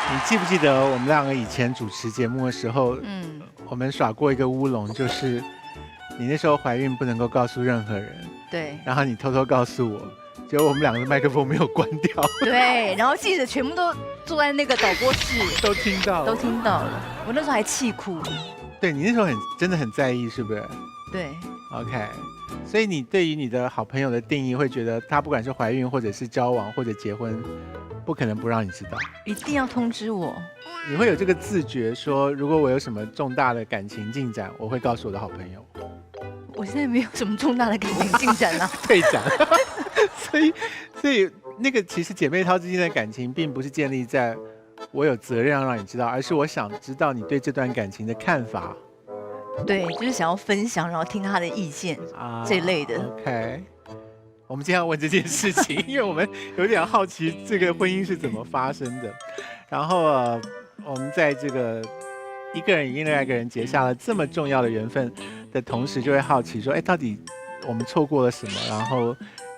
你记不记得我们两个以前主持节目的时候，我们耍过一个乌龙，就是你那时候怀孕不能够告诉任何人，对，然后你偷偷告诉我，结果我们两个的麦克风没有关掉，对，然后记者全部都坐在那个导播室，都听到了，都听到了，我那时候还气哭。对你那时候真的很在意，是不是？对 ，OK， 所以你对于你的好朋友的定义，会觉得他不管是怀孕或者是交往或者结婚，不可能不让你知道，一定要通知我。你会有这个自觉说，如果我有什么重大的感情进展，我会告诉我的好朋友。我现在没有什么重大的感情进展啊，退展。所以那个其实姐妹淘之间的感情，并不是建立在我有责任要让你知道，而是我想知道你对这段感情的看法。对，就是想要分享，然后听他的意见这类的。OK， 我们今天要问这件事情，因为我们有点好奇这个婚姻是怎么发生的。然后我们在这个一个人与另外一个人结下了这么重要的缘分的同时，就会好奇说，哎，到底我们错过了什么？然后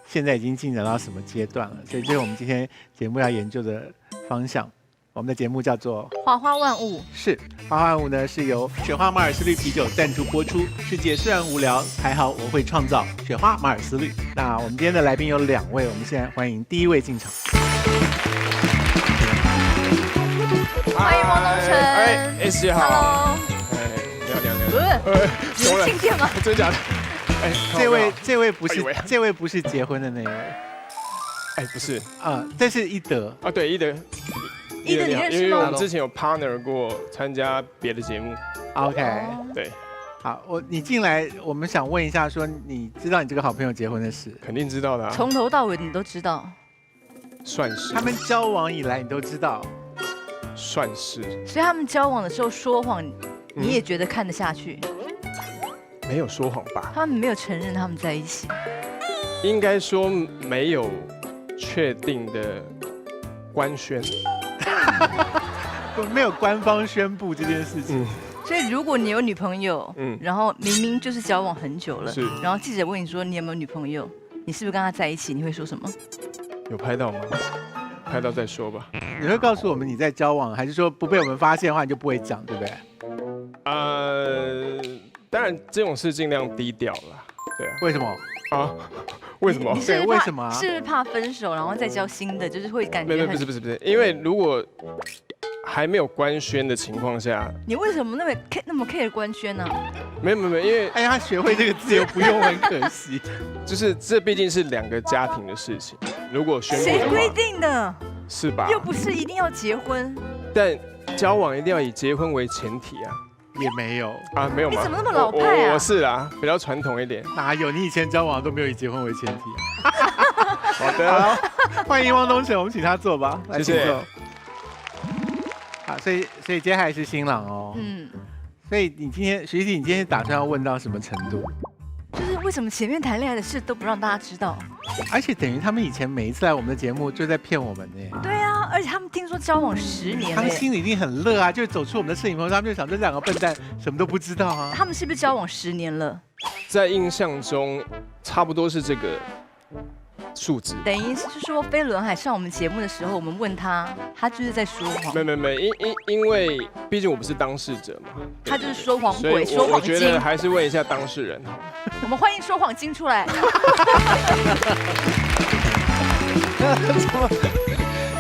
现在已经进展到什么阶段了？所以这是我们今天节目要研究的方向。我们的节目叫做《花花万物》，是《花花万物》呢，是由雪花马尔斯绿啤酒赞助播出。世界虽然无聊，还好我会创造雪花马尔斯绿。那我们今天的来宾有2位，我们现在欢迎第一位进场。欢迎王东城。S 姐好。Hello。你们庆典吗？真假的？这位不是结婚的那位。不是这是一德啊，对，一德你认识吗？因为我们之前有 partner 过参加别的节目。OK， 对。好，你进来，我们想问一下，说你知道你这个好朋友结婚的事？肯定知道的啊。从头到尾你都知道？算是。他们交往以来你都知道？算是。所以他们交往的时候说谎，你也觉得看得下去？没有说谎吧？他们没有承认他们在一起。应该说没有确定的官宣，没有官方宣布这件事情。所以如果你有女朋友，然后明明就是交往很久了，然后记者问你说你有没有女朋友，你是不是跟她在一起？你会说什么？有拍到吗？拍到再说吧。你会告诉我们你在交往，还是说不被我们发现的话你就不会讲，对不对？当然这种事尽量低调啦。对啊。为什么？啊？为什么？对，为什么？是怕分手，然后再交新的，就是会感觉不是，因为如果还没有官宣的情况下，你为什么那么 care 官宣呢？没有，因为哎呀，他学会这个字又不用，很可惜。就是这毕竟是2个家庭的事情，如果宣布的话，谁规定的？是吧？又不是一定要结婚，但交往一定要以结婚为前提啊。也没有啊，没有吗？你怎么那么老派啊？我是啦，比较传统一点。哪有？你以前交往都没有以结婚为前提啊。好的，欢迎汪东城，我们请他坐吧。谢谢。好，所以接下来是新郎哦。所以你今天，徐弟，你今天打算要问到什么程度？就是为什么前面谈恋爱的事都不让大家知道？而且等于他们以前每一次来我们的节目就在骗我们呢。对啊，而且他们听说交往10年，他们心里一定很乐啊，就是走出我们的摄影棚，他们就想这2个笨蛋什么都不知道啊。他们是不是交往10年了？在印象中，差不多是这个数值。等于是说飞轮海上我们节目的时候，我们问他，他就是在说谎。没，因为毕竟我不是当事者嘛，他就是说谎鬼，说谎精。我觉得还是问一下当事人好。我们欢迎说谎精出来。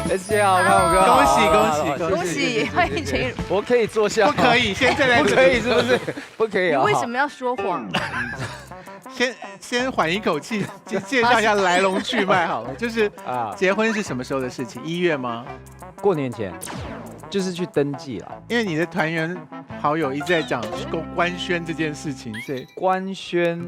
S 姐好，看我哥，恭喜！欢迎陈玉。我可以坐下？不可以，现在来。不可以是不是？不可以啊！你为什么要说谎？先缓一口气，介绍一下来龙去脉好了。就是结婚是什么时候的事情？1月吗？过年前，就是去登记了。因为你的团员好友一直在讲官宣这件事情，所以官宣。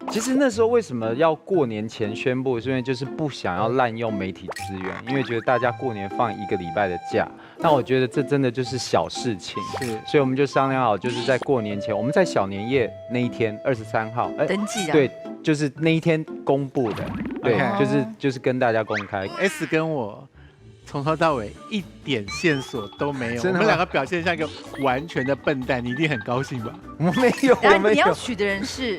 其实那时候为什么要过年前宣布？是因为就是不想要滥用媒体资源，因为觉得大家过年放1个礼拜的假，那我觉得这真的就是小事情，所以我们就商量好，就是在过年前，我们在小年夜那一天23号登记的，对，就是那一天公布的，对，就是跟大家公开。S 跟我从头到尾一点线索都没有，我们2个表现像一个完全的笨蛋，你一定很高兴吧？我没有，我没有。你要娶的人是？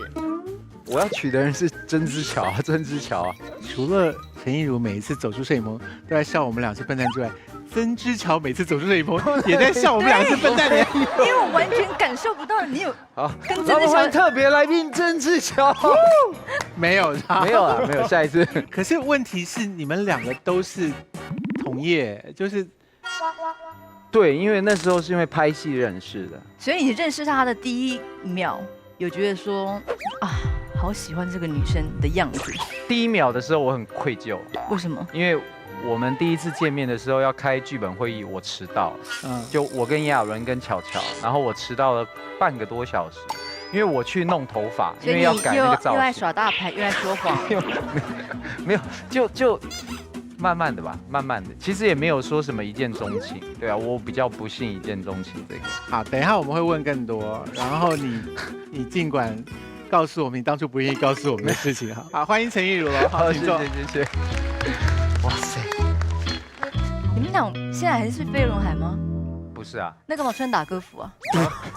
我要娶的人是曾之乔啊，曾之乔啊。除了陈亦儒每一次走出摄影棚都在笑我们俩是笨蛋之外，曾之乔每次走出摄影棚也在笑我们两个是笨蛋脸，因为我完全感受不到你有跟曾之乔特别来宾曾之乔，没有没有啊，没有，下一次。可是问题是你们两个都是同业，就是对，因为那时候是因为拍戏认识的，所以你认识他的第一秒，有觉得说啊，好喜欢这个女生的样子。第一秒的时候我很愧疚，为什么？因为我们第一次见面的时候要开剧本会议，我迟到了，就我跟亚伦跟巧巧，然后我迟到了半个多小时，因为我去弄头发，因为要改那个造型，又爱耍大牌，又爱说谎，没有，就慢慢的吧，慢慢的，其实也没有说什么一见钟情，对啊，我比较不信一见钟情这个。好，等一下我们会问更多，然后你尽管告诉我们你当初不愿意告诉我们的事情。好，欢迎陈亦儒了，好，请坐。谢谢。哇塞，你们俩现在还是飞轮海吗？不是啊，那干嘛穿打歌服啊？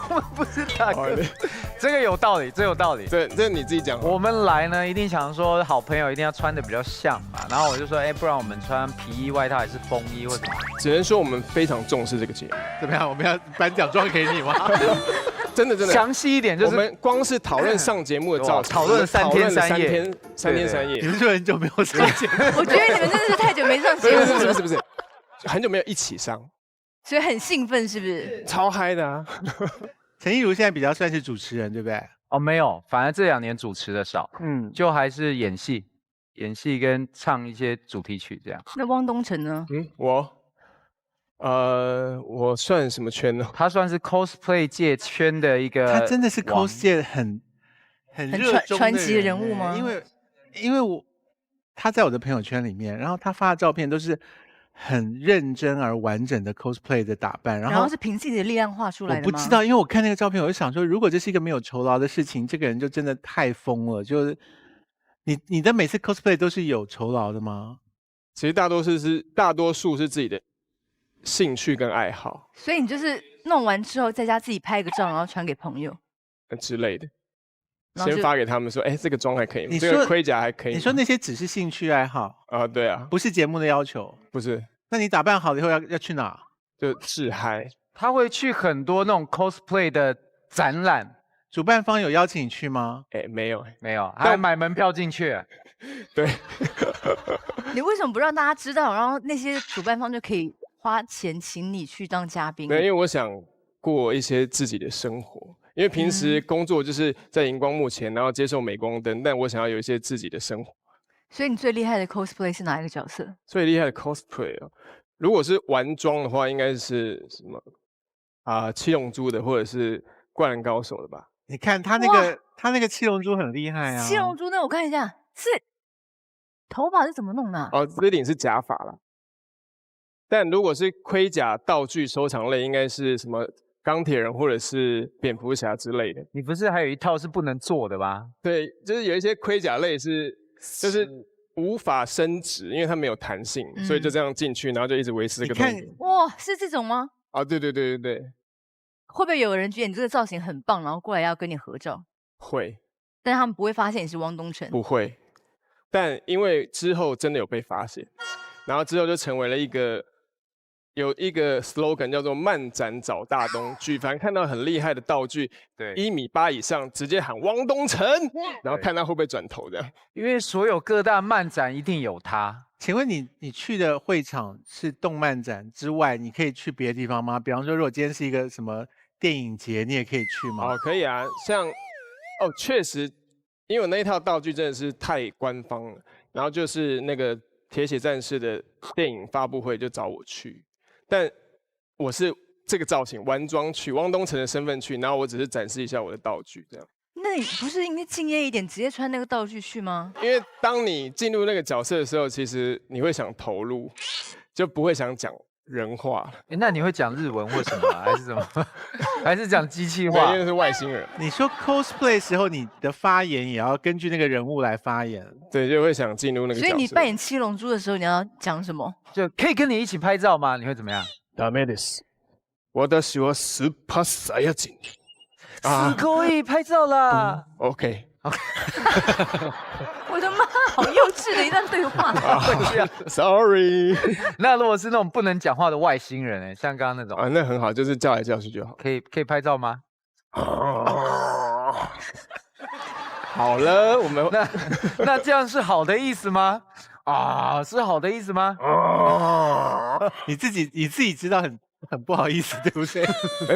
我们不是打歌服，这个有道理，这有道理。这你自己讲。我们来呢，一定想说好朋友一定要穿的比较像嘛，然后我就说，不然我们穿皮衣外套还是风衣或者什么？只能说我们非常重视这个节目。怎么样？我们要颁奖状给你吗？真的，详细一点，就是我们光是讨论上节目的造型，讨论3天3夜，三天3夜。你们是很久没有上节目？我觉得你们真的是太久没上节目了。不是，很久没有一起上，所以很兴奋，是不是？超嗨的啊！陈亦儒现在比较算是主持人，对不对？哦，没有，反正这2年主持的少，就还是演戏跟唱一些主题曲这样。那汪东城呢？我算什么圈呢？他算是 cosplay 界圈的一个，他真的是 cos 界很热衷传奇的人物吗？因为他在我的朋友圈里面，然后他发的照片都是很认真而完整的 cosplay 的打扮，然后是凭自己的力量画出来的吗？我不知道，因为我看那个照片，我就想说，如果这是一个没有酬劳的事情，这个人就真的太疯了。就是你的每次 cosplay 都是有酬劳的吗？其实大多数是自己的兴趣跟爱好，所以你就是弄完之后在家自己拍一个照，然后传给朋友之类的，先发给他们说，这个妆还可以吗？这个盔甲还可以吗？你说那些只是兴趣爱好啊？对啊，不是节目的要求，不是。那你打扮好了以后要去哪？就自嗨。他会去很多那种 cosplay 的展览，主办方有邀请你去吗？没有，还买门票进去。对。你为什么不让大家知道，然后那些主办方就可以花钱请你去当嘉宾？对，因为我想过一些自己的生活，因为平时工作就是在荧光幕前，然后接受镁光灯，但我想要有一些自己的生活。所以你最厉害的 cosplay 是哪一个角色？最厉害的 cosplay 如果是玩妆的话，应该是什么七龙珠的，或者是灌篮高手的吧？你看他那个七龙珠很厉害啊！七龙珠那我看一下，是头发是怎么弄的？这顶是假发啦。但如果是盔甲道具收藏类，应该是什么钢铁人或者是蝙蝠侠之类的。你不是还有一套是不能做的吗？对，就是有一些盔甲类就是无法伸直，因为它没有弹性，所以就这样进去，然后就一直维持这个动作。哇，是这种吗？对。会不会有人觉得你这个造型很棒，然后过来要跟你合照？会，但他们不会发现你是汪东城。不会，但因为之后真的有被发现，然后之后就成为了有一个 slogan 叫做漫展找大东，举凡看到很厉害的道具，对1.8米以上，直接喊汪东城，然后看他会不会转头这样。因为所有各大漫展一定有他。请问你去的会场是动漫展之外，你可以去别的地方吗？比方说，如果今天是一个什么电影节，你也可以去吗？可以啊，像确实，因为我那一套道具真的是太官方了，然后就是那个铁血战士的电影发布会就找我去。但我是这个造型，玩妆去，汪东城的身份去，然后我只是展示一下我的道具，这样。那你不是应该敬业一点，直接穿那个道具去吗？因为当你进入那个角色的时候，其实你会想投入，就不会想讲人话。那你会讲日文或什么，还是什么？还是讲机器话？因为是外星人。你说 cosplay 时候，你的发言也要根据那个人物来发言。对，就会想进入那个角色。所以你扮演七龙珠的时候，你要讲什么？就可以跟你一起拍照吗？你会怎么样？ダメです。私はスーパーサイヤ人。可以拍照啦。OK。我的妈好幼稚的一段对话。Sorry。那如果是那种不能讲话的外星人呢？像刚刚那种啊，那很好，就是叫来叫去就好。可以拍照吗？好了，我们那这样是好的意思吗？啊，是好的意思吗？你自己知道很不好意思，对不对？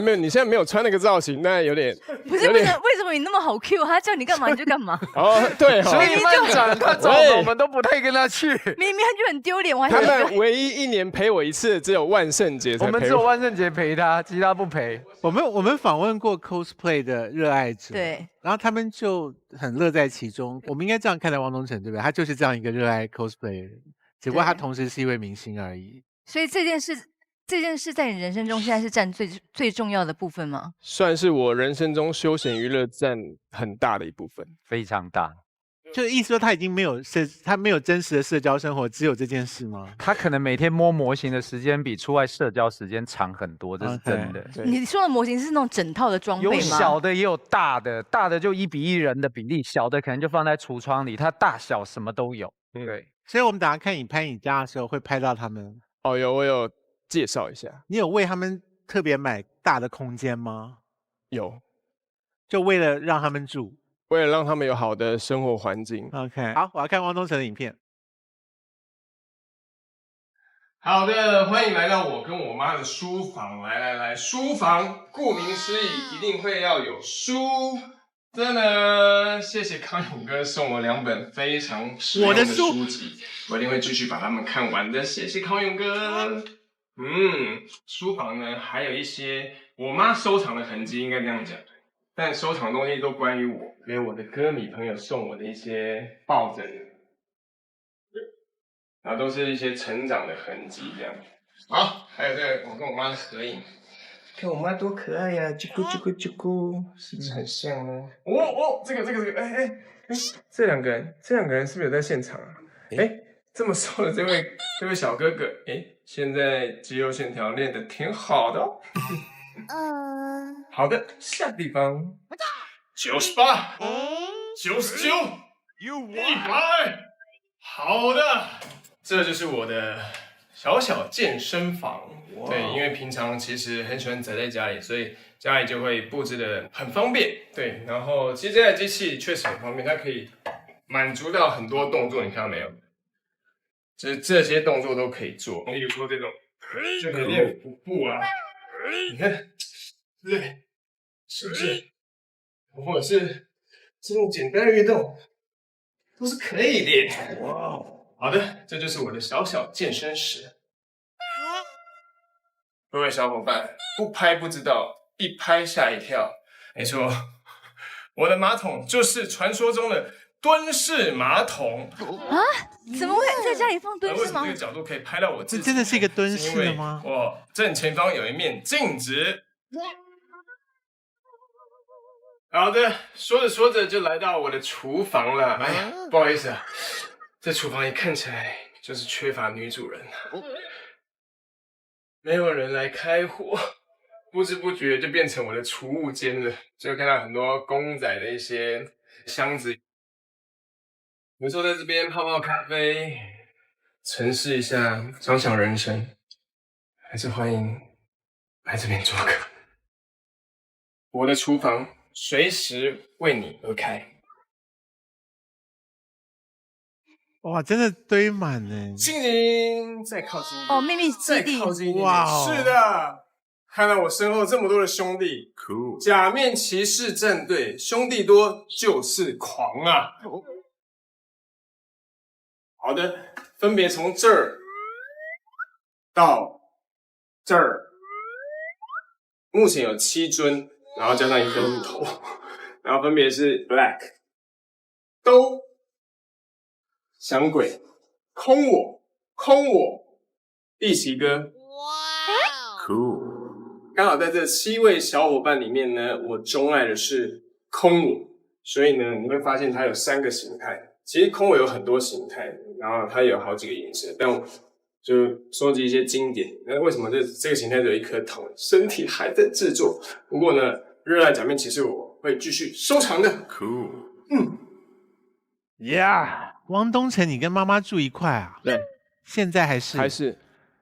没有，你现在没有穿那个造型，那有点不是为什么你那么好 Q？他叫你干嘛你就干嘛。哦，对，所以漫展他找我们都不太跟他去。明明他就很丢脸，我还他们唯一1年陪我一次，只有万圣节才陪我。我们只有万圣节陪他，其他不陪。我们访问过 cosplay 的热爱者，对，然后他们就很乐在其中。我们应该这样看待汪东城，对不对？他就是这样一个热爱 cosplay 的人，只不过他同时是一位明星而已。所以这件事在你人生中现在是占最重要的部分吗？算是我人生中休闲娱乐占很大的一部分，非常大。就是意思说他已经没有真实的社交生活，只有这件事吗？他可能每天摸模型的时间比出外社交时间长很多，这是真的。你说的模型是那种整套的装备吗？有小的也有大的，大的就1比1人的比例，小的可能就放在橱窗里，它大小什么都有。对，所以我们等下看你拍你家的时候会拍到他们。哦，我有介绍一下。你有为他们特别买大的空间吗？有，就为了让他们住。为了让他们有好的生活环境。OK， 好，我要看汪东城的影片。好的，欢迎来到我跟我妈的书房。来，书房顾名思义，一定会要有书的呢。谢谢康永哥送我2本非常实用的书籍，我一定会继续把它们看完的。谢谢康永哥。书房呢还有一些我妈收藏的痕迹，应该这样讲。但收藏的东西都关于我，还有我的歌迷朋友送我的一些抱枕，然后都是一些成长的痕迹这样。好，还有这个我跟我妈的合影，看我妈多可爱呀，啾咕啾咕啾咕，是不是很像呢？这个，这两个人是不是有在现场啊？这么瘦的这位小哥哥，现在肌肉线条练得挺好的哦。好的，下个地方98、99、100，好的，这就是我的小健身房。对，因为平常其实很喜欢宅在家里，所以家里就会布置的很方便。对，然后其实这台机器确实很方便，它可以满足到很多动作，你看到没有？就是这些动作都可以做，例如说这种就可以练腹部啊，你看。对，是不是？或者是这种简单的运动，都是可以的。哇，好的，这就是我的小健身室。各位小伙伴，不拍不知道，一拍吓一跳。没错，我的马桶就是传说中的蹲式马桶。啊？怎么会在家里放蹲式马桶？为什么这个角度可以拍到我自己？这真的是一个蹲式的吗？我正前方有一面镜子。好的，说着说着就来到我的厨房了。哎呀，不好意思啊，这厨房一看起来就是缺乏女主人，没有人来开火，不知不觉就变成我的储物间了。就看到很多公仔的一些箱子，有时候在这边泡泡咖啡，沉思一下，想想人生，还是欢迎来这边做客。我的厨房。随时为你而开。哇，真的堆满呢！静，再靠近一点。哦，秘密基地。再靠近一点。哇，是的，看到我身后这么多的兄弟，假面骑士战队，兄弟多就是狂啊！好的，分别从这儿到这儿，目前有7尊。然后加上一颗木头，然后分别是 Black、兜、响鬼、空我、一奇哥。哇 ，Cool！ 刚好在这7位小伙伴里面呢，我钟爱的是空我，所以呢，你会发现它有3个形态。其实空我有很多形态，然后它有好几个颜色，但我就收集一些经典。那为什么这个形态只有1颗头？身体还在制作。不过呢，热爱假面骑士我会继续收藏的。Cool。Yeah。汪东城，你跟妈妈住一块啊？对，现在还是？还是。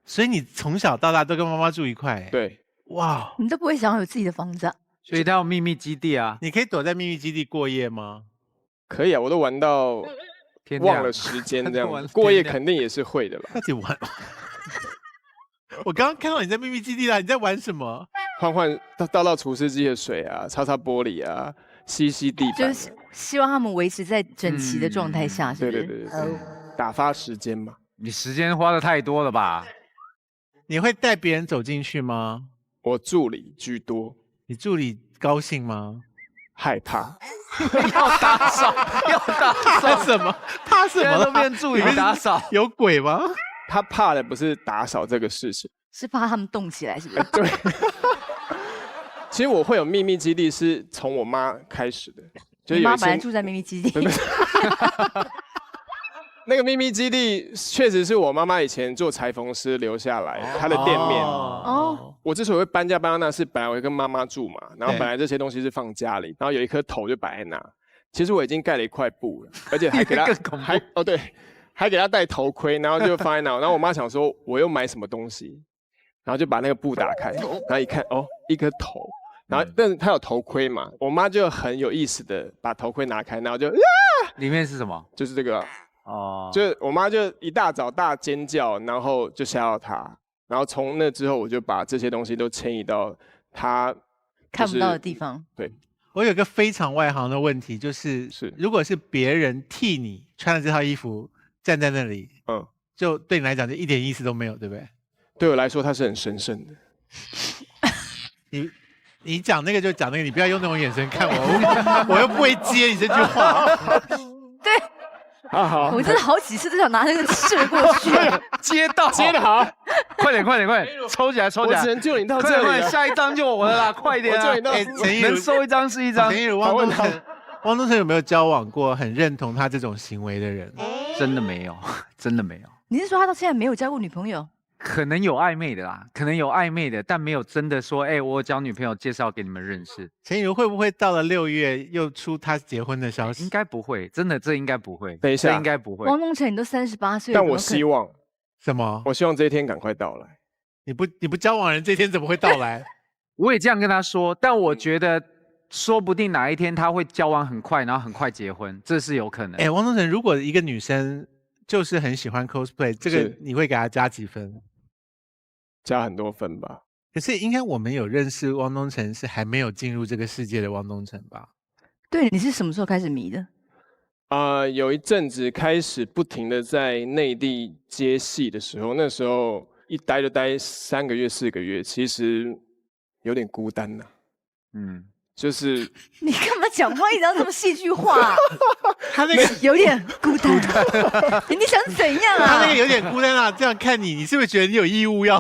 所以你从小到大都跟妈妈住一块？对。哇，你都不会想要有自己的房子啊？所以他有秘密基地啊。你可以躲在秘密基地过夜吗？可以啊，我都玩到忘了时间这样，过夜肯定也是会的吧？到底玩？我刚刚看到你在秘密基地啦，你在玩什么？换倒厨师机的水啊，擦玻璃啊，吸地板，就是希望他们维持在整齐的状态下，是不是？对，打发时间嘛。你时间花的太多了吧？你会带别人走进去吗？我助理居多。你助理高兴吗？害怕。要打扫，怕什么？怕什么？都变助理打扫，有鬼吗？他怕的不是打扫这个事情，是怕他们动起来，是不是？对。其实我会有秘密基地是从我妈开始的，你妈本来住在秘密基地。那个秘密基地确实是我妈妈以前做裁缝师留下来她的店面。我之所以会搬家搬到那，是本来我跟妈妈住嘛，然后本来这些东西是放家里，然后有一颗头就摆在那。其实我已经盖了一块布了，而且还给她还给她戴头盔，然后就放在那。然后我妈想说我又买什么东西，然后就把那个布打开，然后一看一颗头。然后，但是他有头盔嘛，我妈就很有意思的把头盔拿开，然后就里面是什么？就是这个就是我妈就一大早大尖叫，然后就吓到她，然后从那之后我就把这些东西都迁移到她看不到的地方。对，我有个非常外行的问题，就是如果是别人替你穿了这套衣服站在那里，就对你来讲就一点意思都没有，对不对？对我来说它是很神圣的。你讲那个就讲那个，你不要用那种眼神看我，我又不会接你这句话。对，我真的好几次都想拿那个射过去，接得好，快点，抽起来！我只能救你到这里，快点，下一张就我的啦，快点啊！能收一张是一张。陈亦儒，汪东城有没有交往过很认同他这种行为的人？真的没有，真的没有。你是说他到现在没有交过女朋友？可能有暧昧的啦，但没有真的说，我有交女朋友介绍给你们认识。陈亦儒会不会到了6月又出他结婚的消息？应该不会，真的这应该不会。等一下，这应该不会。汪东城，你都38岁了，但我希望什么？我希望这一天赶快到来。你不交往人，这天怎么会到来？我也这样跟他说，但我觉得说不定哪一天他会交往很快，然后很快结婚，这是有可能。汪东城，如果一个女生就是很喜欢 cosplay， 这个你会给她加几分？加很多分吧。可是应该我们有认识汪东城是还没有进入这个世界的汪东城吧？对，你是什么时候开始迷的？有一阵子开始不停的在内地接戏的时候，那时候一待就待3个月4个月，其实有点孤单呐。就是你干嘛讲话一直要这么戏剧化？他那个有点孤单，你想怎样啊？他那个有点孤单啊，这样看你是不是觉得你有义务要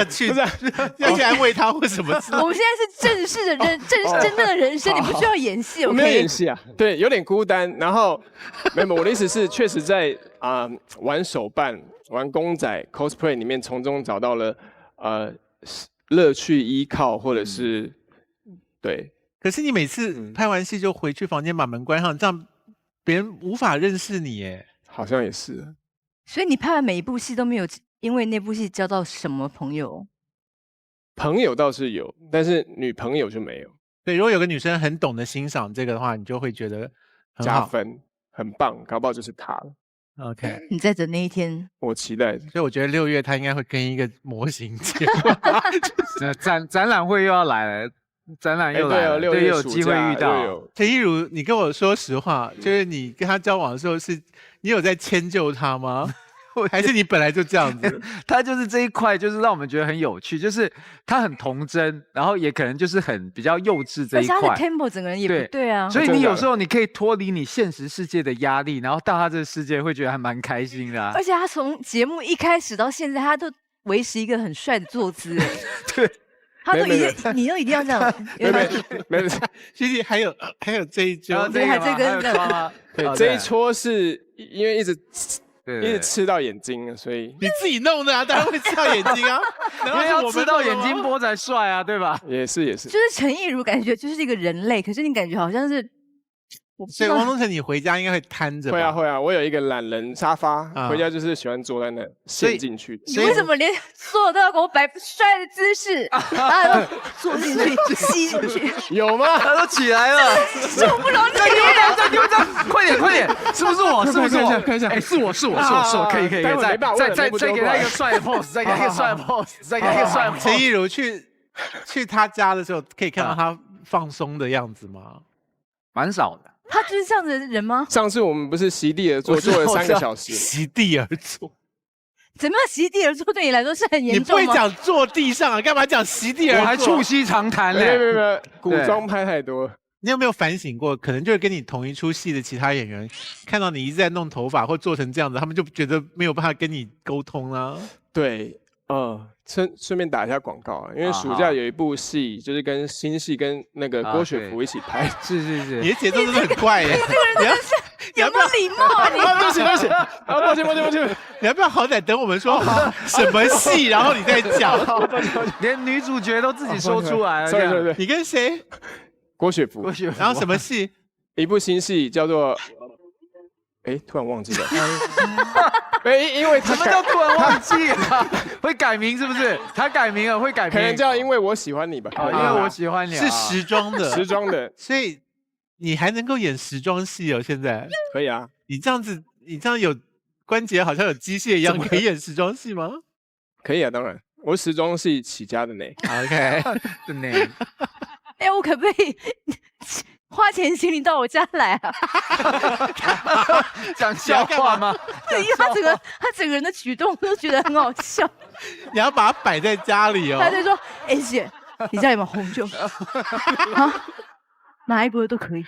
去要去安慰他或什么？我们现在是正式的真正的人生，你不需要演戏。我没有演戏啊，对，有点孤单。然后没有，我的意思是，确实在玩手办、玩公仔、cosplay 里面，从中找到了乐趣、依靠，或者是对。可是你每次拍完戏就回去房间把门关上，这样别人无法认识你耶。好像也是。所以你拍完每一部戏都没有因为那部戏交到什么朋友？朋友倒是有，但是女朋友就没有。对，如果有个女生很懂得欣赏这个的话，你就会觉得很好，加分，很棒，搞不好就是她了。OK， 你在等那一天，我期待。所以我觉得6月他应该会跟一个模型结婚。展览会又要来了。展览又来了，对，又有机会遇到。陈亦儒，你跟我说实话，就是你跟他交往的时候，你有在迁就他吗？还是你本来就这样子？他就是这一块，就是让我们觉得很有趣，就是他很童真，然后也可能就是很比较幼稚这一块。而且他的 tempo 整个人也不对啊。所以你有时候你可以脱离你现实世界的压力，然后到他这个世界会觉得还蛮开心的。而且他从节目一开始到现在，他都维持一个很帅的坐姿。对。他都你都一定要这样，没，其实还有这一桌，对，还这个对，这一撮是因为一直吃到眼睛，所以你自己弄的啊，当然会吃到眼睛啊，因为要吃到眼睛播才帅啊，对吧？也是，就是陈亦儒感觉就是一个人类，可是你感觉好像是所以汪东城，你回家应该会瘫着吧？会啊会啊，我有一个懒人沙发，回家就是喜欢坐在那陷进去。你为什么连所有都要给我摆帅的姿势，然后坐进去、吸进去？有吗？他都起来了，受不了你！再丢一张，快点，是不是我？是不是我？看一下，哎，是我，可以，再给他一个帅的 pose， 再给他一个帅的 pose。陈亦儒去他家的时候，可以看到他放松的样子吗？蛮少的。他就是这样子的人吗？上次我们不是席地而坐，坐了3个小时。席地而坐，怎么样？席地而坐对你来说是很严重吗？你不会讲坐地上啊？干嘛讲席地而坐？我还促膝长谈嘞。没，古装拍太多。你有没有反省过？可能就是跟你同一出戏的其他演员，看到你一直在弄头发或做成这样子，他们就觉得没有办法跟你沟通啊。对，顺便打一下广告啊，因为暑假有一部戏，就是跟新戏跟那个郭雪芙一起拍。是，你的节奏真的很快耶！你有没有礼貌啊？你对不起，抱歉，你要不要好歹等我们说好什么戏，然后你再讲？连女主角都自己说出来了。对，你跟谁？郭雪芙。然后什么戏？一部新戏叫做……突然忘记了。因为他什么叫突然忘记了？会改名是不是？他改名了，会改名。可能叫因为我喜欢你吧。因为我喜欢你。是时装的，所以你还能够演时装戏哦？现在可以啊。你这样有关节好像有机械一样，可以演时装戏吗？可以啊，当然，我是时装系起家的呢。OK， 的呢。我可不可以花钱请你到我家来啊？讲笑话吗？对，因为他整个人的举动都觉得很好笑。你要把它摆在家里哦。他就说：“姐，你家有没有红酒？啊，哪一国的都可以，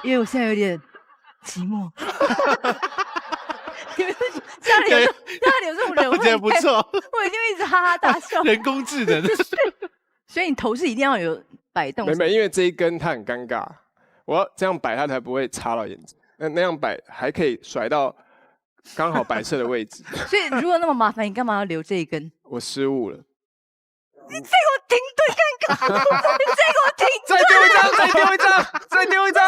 因为我现在有点寂寞。”你们家里有这种人，我觉得不错。我一定会一直哈哈大笑。人工智能。所以你头是一定要有摆动。没，因为这一根它很尴尬，我要这样摆它才不会插到眼睛。那样摆还可以甩到刚好摆设的位置。所以如果那么麻烦，你干嘛要留这一根？我失误了。你再给我停顿看看！你再给我停！再丢一张，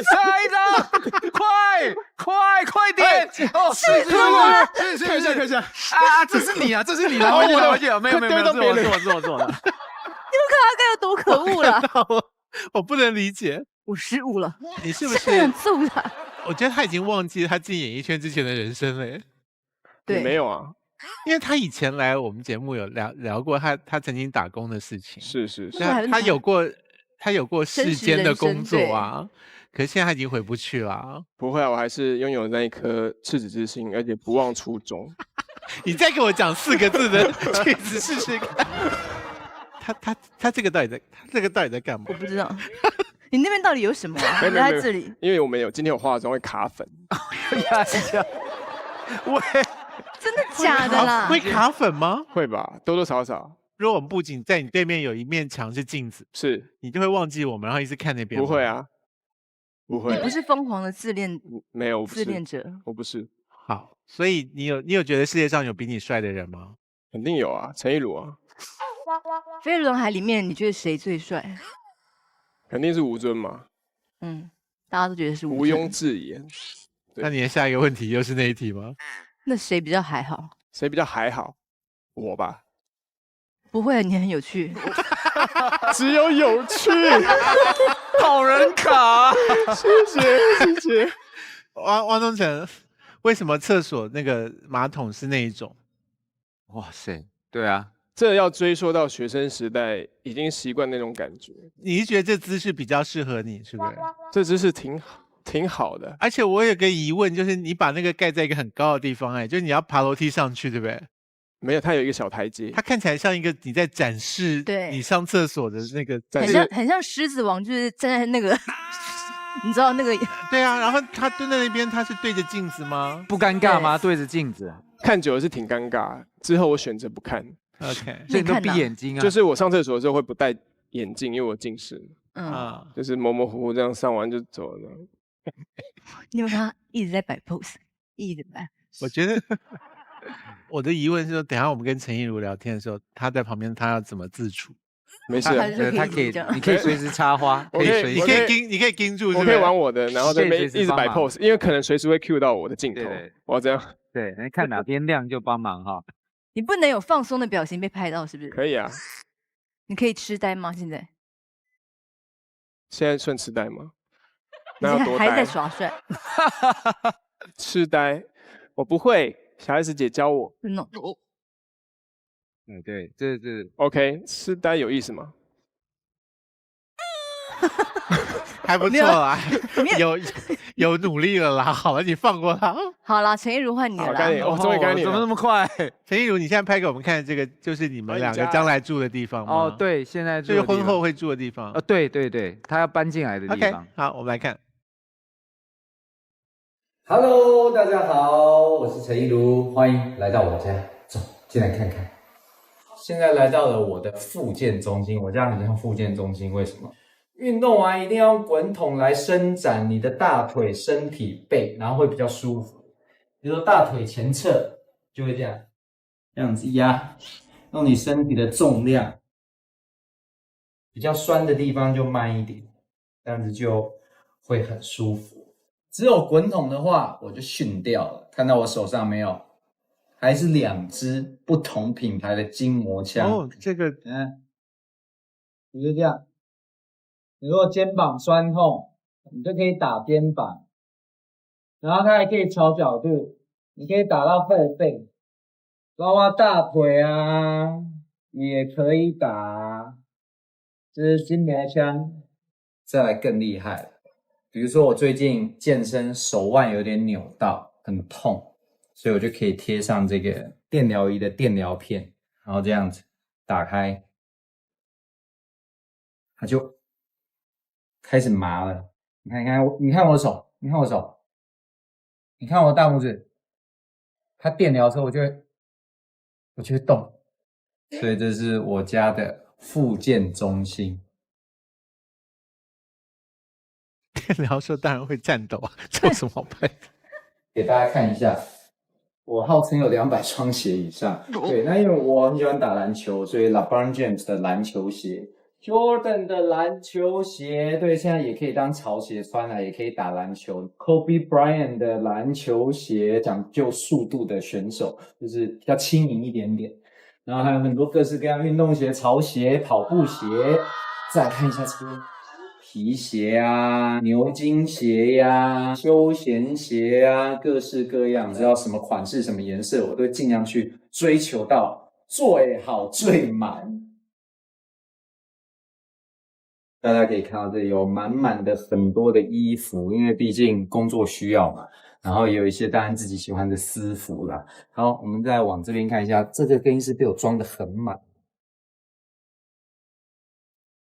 下一张，快点！看一下。这是你啊！我记得没有，是我做的。你们看他该有多可恶了！我不能理解，我失误了。你是不是很揍他？我觉得他已经忘记他进演艺圈之前的人生了耶。对，没有啊，因为他以前来我们节目有聊过他曾经打工的事情。是，他有过世间的工作啊，可是现在他已经回不去了啊。不会啊，我还是拥有那一颗赤子之心，而且不忘初衷。你再给我讲4个字的句子试试看。他这个到底在干嘛？我不知道。你那边到底有什么啊？没在这里，因为我们今天有化妆会卡粉。真的假的啦？会卡粉吗？会吧，多多少少。如果我们布景在你对面有一面墙是镜子，是你就会忘记我们，然后一直看那边。不会啊，不会。你不是疯狂的自恋？没有，自恋者。我不是。好，所以你有觉得世界上有比你帅的人吗？肯定有啊，陈亦儒啊。飞轮海里面，你觉得谁最帅？肯定是吴尊嘛。大家都觉得是毋庸置疑。那你的下一个问题又是那一题吗？那谁比较还好？谁比较还好？我吧。不会，你很有趣。只有有趣。好人卡。谢谢。汪东城，为什么厕所那个马桶是那一种？哇塞，对啊。这要追溯到学生时代，已经习惯那种感觉。你是觉得这姿势比较适合你，是不是？这姿势挺好的。而且我有个疑问，就是你把那个盖在一个很高的地方，就是你要爬楼梯上去，对不对？没有，它有一个小台阶。它看起来像一个你在展示你上厕所的那个展示，很像狮子王，就是站在那个，你知道那个？对啊，然后他蹲在那边，他是对着镜子吗？不尴尬吗？对着镜子，看久了是挺尴尬。之后我选择不看。OK， 所以你都闭眼睛啊？就是我上厕所的时候会不戴眼镜，因为我近视。就是模模糊糊这样上完就走了。你有看他一直在摆 pose， 一直摆。我觉得我的疑问是说，等一下我们跟陈亦儒聊天的时候，他在旁边他要怎么自处？没事还是他可以这样你可以随时插花，我可以可以随时你可以盯住，我可以玩我的，然后在那边随时一直摆帮忙 pose，因为可能随时会 cue 到我的镜头对，我要这样。对，那看哪边亮就帮忙哈。你不能有放松的表情被拍到，是不是？可以啊，你可以痴呆吗？现在？现在算痴呆吗？你那要多现在还在呆？耍帅？痴呆，我不会，小 S 姐教我。对，这 OK， 痴呆有意思吗？还不错啦，有努力了啦。好了，你放过他。好啦，陈意如换你了好，该你，啦。哦，终于该你怎么那了。么快？陈意如，你现在拍给我们看，这个就是你们两个将来住的地方吗？哦，，对，现在就是婚后会住的地方。对，他要搬进来的地 OK，方。好，我们来看。Hello，大家好，我是陈意如，欢迎来到我家，走，进来看看。现在来到了我的复健中心，我家很像复健中心，为什么？运动完一定要用滚筒来伸展你的大腿、身体、背，然后会比较舒服。比如说大腿前侧就会这样子压，用你身体的重量，比较酸的地方就慢一点，这样子就会很舒服。只有滚筒的话，我就训掉了。看到我手上没有？还是2支不同品牌的筋膜枪。哦，这个你就这样。你如果肩膀酸痛，你就可以打肩膀，然后它还可以调角度，你可以打到背，包括大腿啊，也可以打。这是筋膜枪。再来更厉害了。比如说我最近健身手腕有点扭到，很痛，所以我就可以贴上这个电疗仪的电疗片，然后这样子打开，它就开始麻了。你看我的手，你看我的大拇指，它电疗的时候我就会动，所以这是我家的复健中心。电疗说当然会颤抖啊，这有什么好拍的？给大家看一下，我号称有200双鞋以上。对，那因为我很喜欢打篮球，所以 LeBron James 的篮球鞋 ，Jordan 的篮球鞋，对，现在也可以当潮鞋穿了，也可以打篮球。Kobe Bryant 的篮球鞋，讲究速度的选手，就是比较轻盈一点点。然后还有很多各式各样运动鞋、潮鞋、跑步鞋。再来看一下这边。皮鞋啊，牛津鞋呀、休闲鞋啊，各式各样，只要什么款式、什么颜色，我都尽量去追求到最好最满。大家可以看到这里有满满的很多的衣服，因为毕竟工作需要嘛，然后也有一些当然自己喜欢的私服啦。好，我们再往这边看一下，这个更衣室被我装得很满，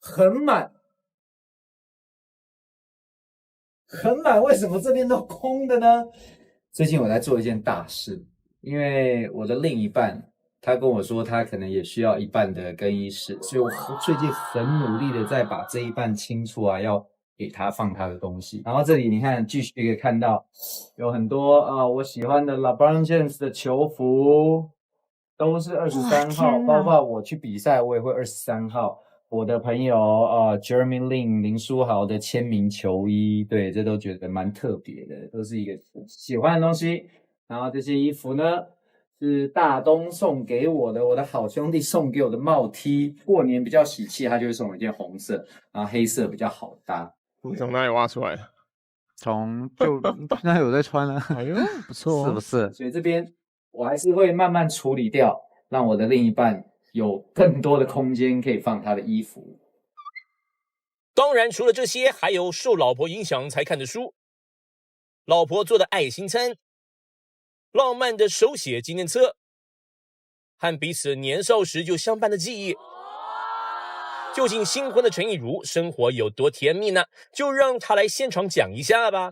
很满。为什么这边都空的呢？最近我在做一件大事，因为我的另一半他跟我说他可能也需要一半的更衣室，所以我最近很努力的在把这一半清出来，要给他放他的东西。然后这里你看，继续可以看到有很多我喜欢的 LeBron James 的球服，都是23号，包括我去比赛我也会23号。我的朋友Jeremy Lin 林书豪的签名球衣，对，这都觉得蛮特别的，都是一个喜欢的东西。然后这些衣服呢，是大东送给我的，我的好兄弟送给我的帽 T， 过年比较喜气，他就会送我一件红色，然后黑色比较好搭。你从哪里挖出来的？那有在穿啊？哎呦，不错、是不是？所以这边我还是会慢慢处理掉，让我的另一半有更多的空间可以放他的衣服。当然，除了这些，还有受老婆影响才看的书，老婆做的爱心餐，浪漫的手写纪念册，和彼此年少时就相伴的记忆。究竟新婚的陈亦儒生活有多甜蜜呢？就让他来现场讲一下吧。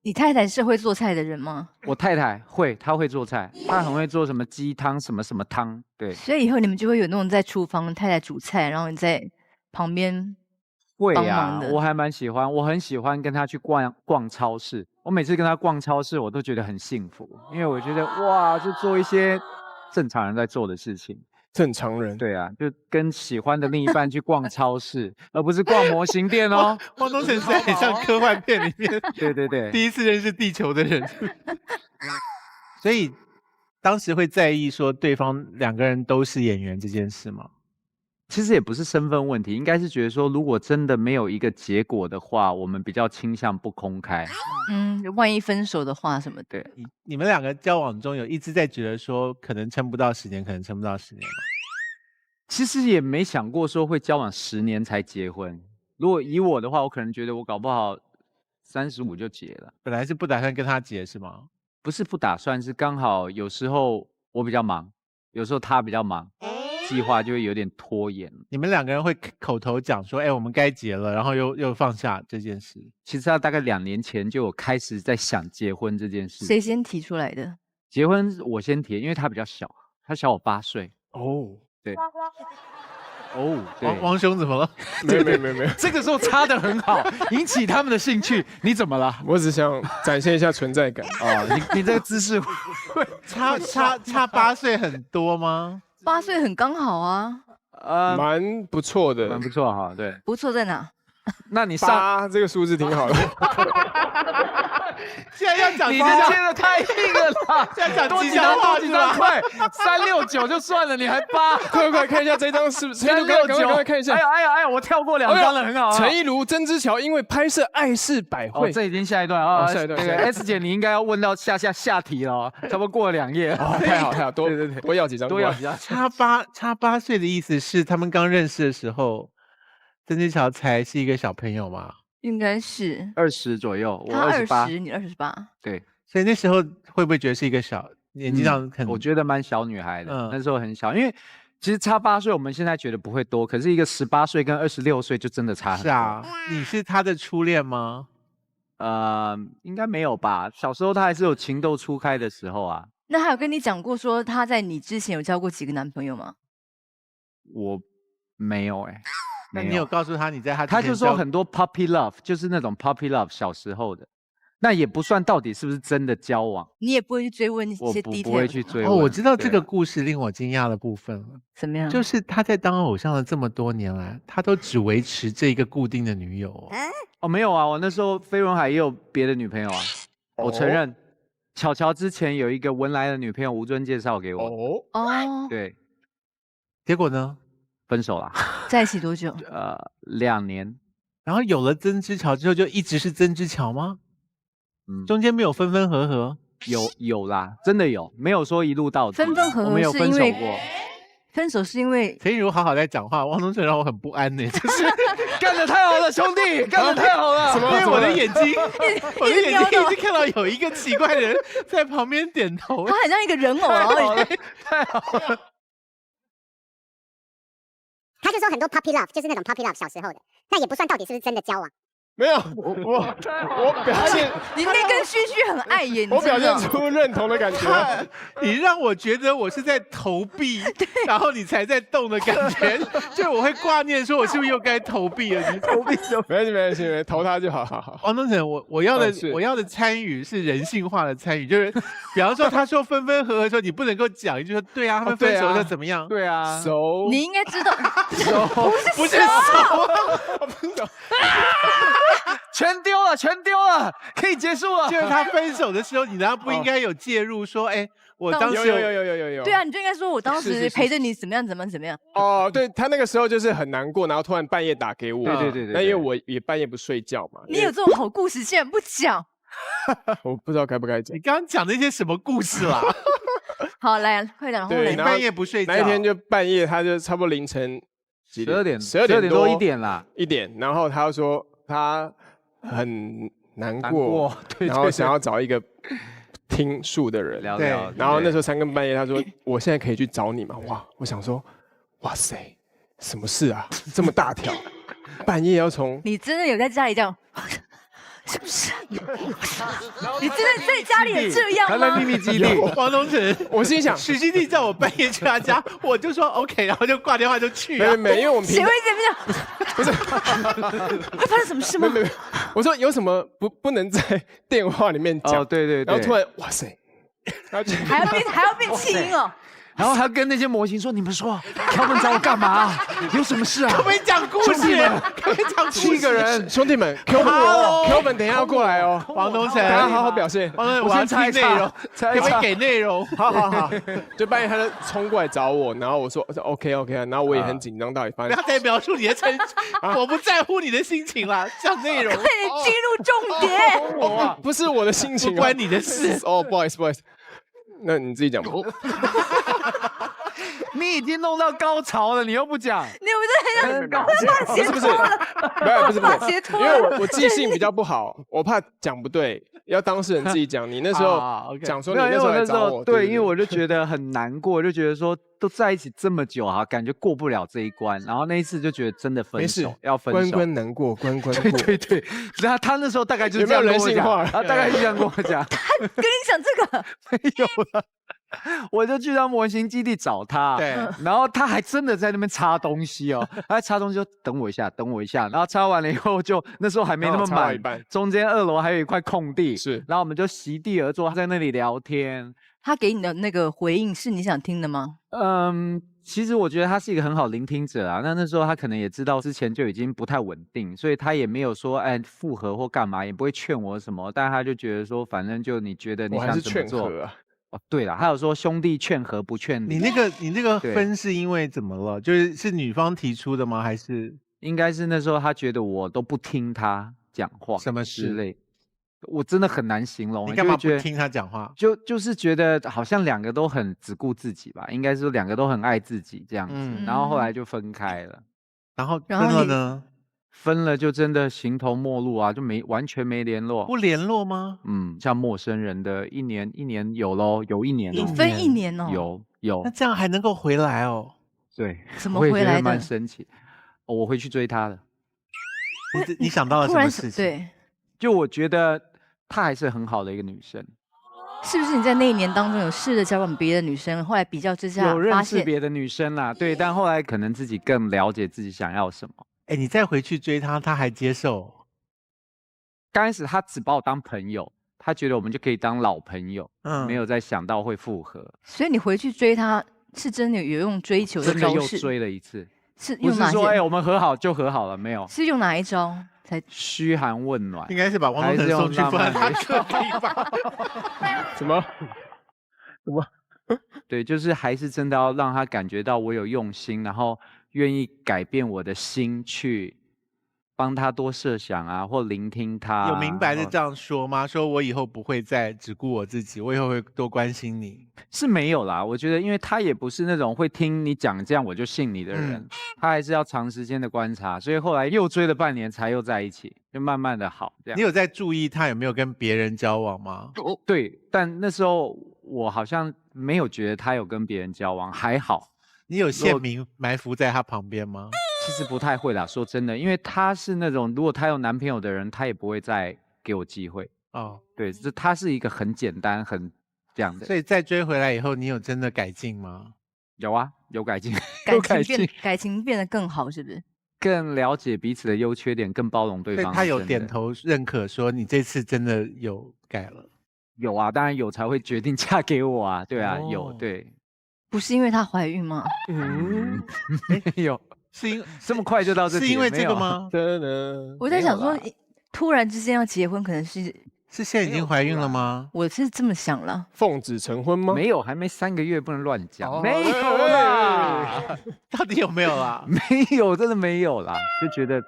你太太是会做菜的人吗？我太太会，她会做菜，她很会做什么鸡汤、什么什么汤，对。所以以后你们就会有那种在厨房太太煮菜，然后你在旁边会帮忙的。我还蛮喜欢，我很喜欢跟她去逛超市。我每次跟她逛超市，我都觉得很幸福，因为我觉得哇，就做一些正常人在做的事情。正常人。对啊，就跟喜欢的另一半去逛超市，而不是逛模型店哦。汪东城实在很像科幻片里面对，第一次认识地球的人。所以当时会在意说对方2个人都是演员这件事吗？其实也不是身份问题，应该是觉得说，如果真的没有一个结果的话，我们比较倾向不公开。万一分手的话什么的。对，你们2个交往中有一直在觉得说可能撑不到10年，可能撑不到10年吗？其实也没想过说会交往10年才结婚。如果以我的话，我可能觉得我搞不好35就结了。本来是不打算跟他结是吗？不是不打算，是刚好有时候我比较忙，有时候他比较忙，计划就会有点拖延。你们2个人会口头讲说，我们该结了，然后又放下这件事。其实他大概2年前就有开始在想结婚这件事。谁先提出来的？结婚我先提，因为他比较小，他小我8岁。哦，对。汪兄怎么了？没有，这个时候插得很好，引起他们的兴趣。你怎么了？我只想展现一下存在感。你这个姿势差8岁很多吗？8岁很刚好啊。蛮不错的，蛮不错哈。对，不错在哪？那你8这个数字挺好的。现在要讲你这切的太硬了啦！现在讲多吉祥话几张快，369就算了，你还8，快看一下这张是不是369？快看一下。哎呀，我跳过2张了，很好。陈意如、曾之乔因为拍摄《爱是百惠》，这已经下一段啊。下一段。S 姐，你应该要问到下题了，差不多过了2页。太好，多要几张，多要几张。差8岁的意思是他们刚认识的时候，曾之乔才是一个小朋友吗？应该是20左右，我他28，你28。对，所以那时候会不会觉得是一个年纪上很？我觉得蛮小女孩的，那时候很小，因为其实差8岁，我们现在觉得不会多，可是一个18岁跟26岁就真的差很多。是啊，你是他的初恋吗？应该没有吧。小时候他还是有情窦初开的时候啊。那他有跟你讲过说他在你之前有交过几个男朋友吗？我没有那你有告诉他你在他就说很多 puppy love， 就是那种 puppy love 小时候的，那也不算到底是不是真的交往。你也不会去追问一些 detail。我不会去追问。我知道这个故事令我惊讶的部分了。怎么样？就是他在当偶像的这么多年来，他都只维持这一个固定的女友。没有啊，我那时候飞轮海也有别的女朋友啊。我承认，巧巧之前有一个文莱的女朋友，吴尊介绍给我。对。结果呢？分手了。在一起多久？2年。然后有了曾之乔之后，就一直是曾之乔吗？中间没有分分合合？有啦，真的有，没有说一路到底。分分合合我没有分手过。分手是因为陈意如好好在讲话，汪东城让我很不安呢，就是干得太好了，兄弟，干得太好了。因为我的眼睛一直看到有一个奇怪的人在旁边点头，他很像一个人偶啊。太好了。他就说很多 puppy love， 就是那种 puppy love 小时候的，那也不算到底是不是真的交往。没有，我表现，你那根须须很碍眼，我表现出认同的感觉。你让我觉得我是在投币，然后你才在动的感觉，就我会挂念说，我是不是又该投币了？你投币就没关系，投他就好。汪东城，我要的参与是人性化的参与，就是比方说他说分分合合的时候，你不能够讲一句说对啊，他们分手的怎么样？对啊，熟，你应该知道，不是熟，不是熟。全丢了，可以结束了。就是他分手的时候，你难道不应该有介入说，我当时有。对啊，你就应该说我当时陪着你怎么样。对他那个时候就是很难过，然后突然半夜打给我。对。那因为我也半夜不睡觉嘛。你有这种好故事，竟然不讲。我不知道该不该讲。你刚刚讲的一些什么故事啦？好，来快点。对，半夜不睡觉。那一天就半夜，他就差不多凌晨12点多1点啦，1点。然后他说他很难过，对，然后想要找一个听述的人聊聊。然后那时候3更半夜，他说我现在可以去找你吗？哇，我想说，哇塞，什么事啊？这么大条，半夜要从……你真的有在家里这样？是不是？你真的在家里也这样吗？他在秘密基地。汪东城，我心想，许基地叫我半夜去他家，我就说 OK， 然后就挂电话就去了。没，因为我们谁会这样？不是，会发生什么事吗？没，我说有什么不能在电话里面讲？对。然后突然，哇塞，还要变气音哦。然后还跟那些模型说：“你们说，他们找我干嘛？有什么事啊？”可不可以讲故事？可不可以讲故事7个人，兄弟们 ，Q 本等一下要过来哦。王东城，大家好好表现。王东城，我要听内容，可不可以给内容？好，就半夜他就冲过来找我，然后我说 OK， 然后我也很紧张，到底发生不要再描述你的我不在乎你的心情啦，讲内容。快点进入重点。不是我的心情，不关你的事。哦，不好意思，那你自己讲吧。你已经弄到高潮了，你又不讲，你不是很高潮？不是，不是，鞋脱因为我记性比较不好，我怕讲不对，要当事人自己讲。你那时候讲说你那时候来找我，对，因为我就觉得很难过，就觉得说都在一起这么久啊，感觉过不了这一关。然后那一次就觉得真的分手，要分手，关难过，关过。对，他那时候大概就是这样跟我讲，他大概就这样跟我讲。他跟你讲这个没有了。我就去到模型基地找他，对，然后他还真的在那边擦东西哦，他在擦东西就等我一下，然后擦完了以后就那时候还没那么满，中间2楼还有一块空地，是，然后我们就席地而坐，在那里聊天。他给你的那个回应是你想听的吗？其实我觉得他是一个很好聆听者啊。那时候他可能也知道之前就已经不太稳定，所以他也没有说复合或干嘛，也不会劝我什么，但他就觉得说反正就你觉得你想怎么做。哦，对了，还有说兄弟劝和不劝离。你那个分是因为怎么了？是女方提出的吗？还是应该是那时候他觉得我都不听他讲话，什么之类？我真的很难形容。你干嘛不听他讲话？就是觉得好像2个都很只顾自己吧，应该是说2个都很爱自己这样子。然后后来就分开了。然后分了呢？分了就真的形同陌路啊，就完全没联络。不联络吗？像陌生人的一年有咯，有1年。你分1年哦？有。那这样还能够回来哦？对。怎么回来的？我也觉得蛮神奇。我回去追他了。你想到了什么事情？对，就我觉得她还是很好的一个女生。是不是你在那1年当中有试着交往别的女生，后来比较之下有认识别的女生啦？对，但后来可能自己更了解自己想要什么。你再回去追他，他还接受？刚开始他只把我当朋友，他觉得我们就可以当老朋友，没有再想到会复合。所以你回去追他，是真的有用追求的招式？真的又追了一次，是用哪些？不是说我们和好就和好了，没有。是用哪一招才嘘寒问暖？应该是把王东城送去放他客厅吧？什么？对，就是还是真的要让他感觉到我有用心，然后愿意改变我的心去帮他多设想啊，或聆听他。有明白的这样说吗？说我以后不会再只顾我自己，我以后会多关心你。是没有啦，我觉得因为他也不是那种会听你讲这样我就信你的人，他还是要长时间的观察，所以后来又追了半年才又在一起，就慢慢的好这样。你有在注意他有没有跟别人交往吗？对，但那时候我好像没有觉得他有跟别人交往，还好。你有县民埋伏在他旁边吗？其实不太会啦，说真的，因为他是那种如果他有男朋友的人，他也不会再给我机会。对，他是一个很简单很这样的。所以再追回来以后，你有真的改进吗？有啊，有改进。感情变得更好，是不是？更了解彼此的优缺点，更包容对方。所以他有点头认可说你这次真的有改了。有啊，当然有才会决定嫁给我啊。对啊，有对。不是因为她怀孕吗？没有，是因这么快就到这？是因为这个吗？我在想说，突然之间要结婚，可能是现在已经怀孕了吗？我是这么想了。奉子成婚吗？没有，还没3个月，不能乱讲。没有啦，到底有没有啦？没有，真的没有啦，就觉得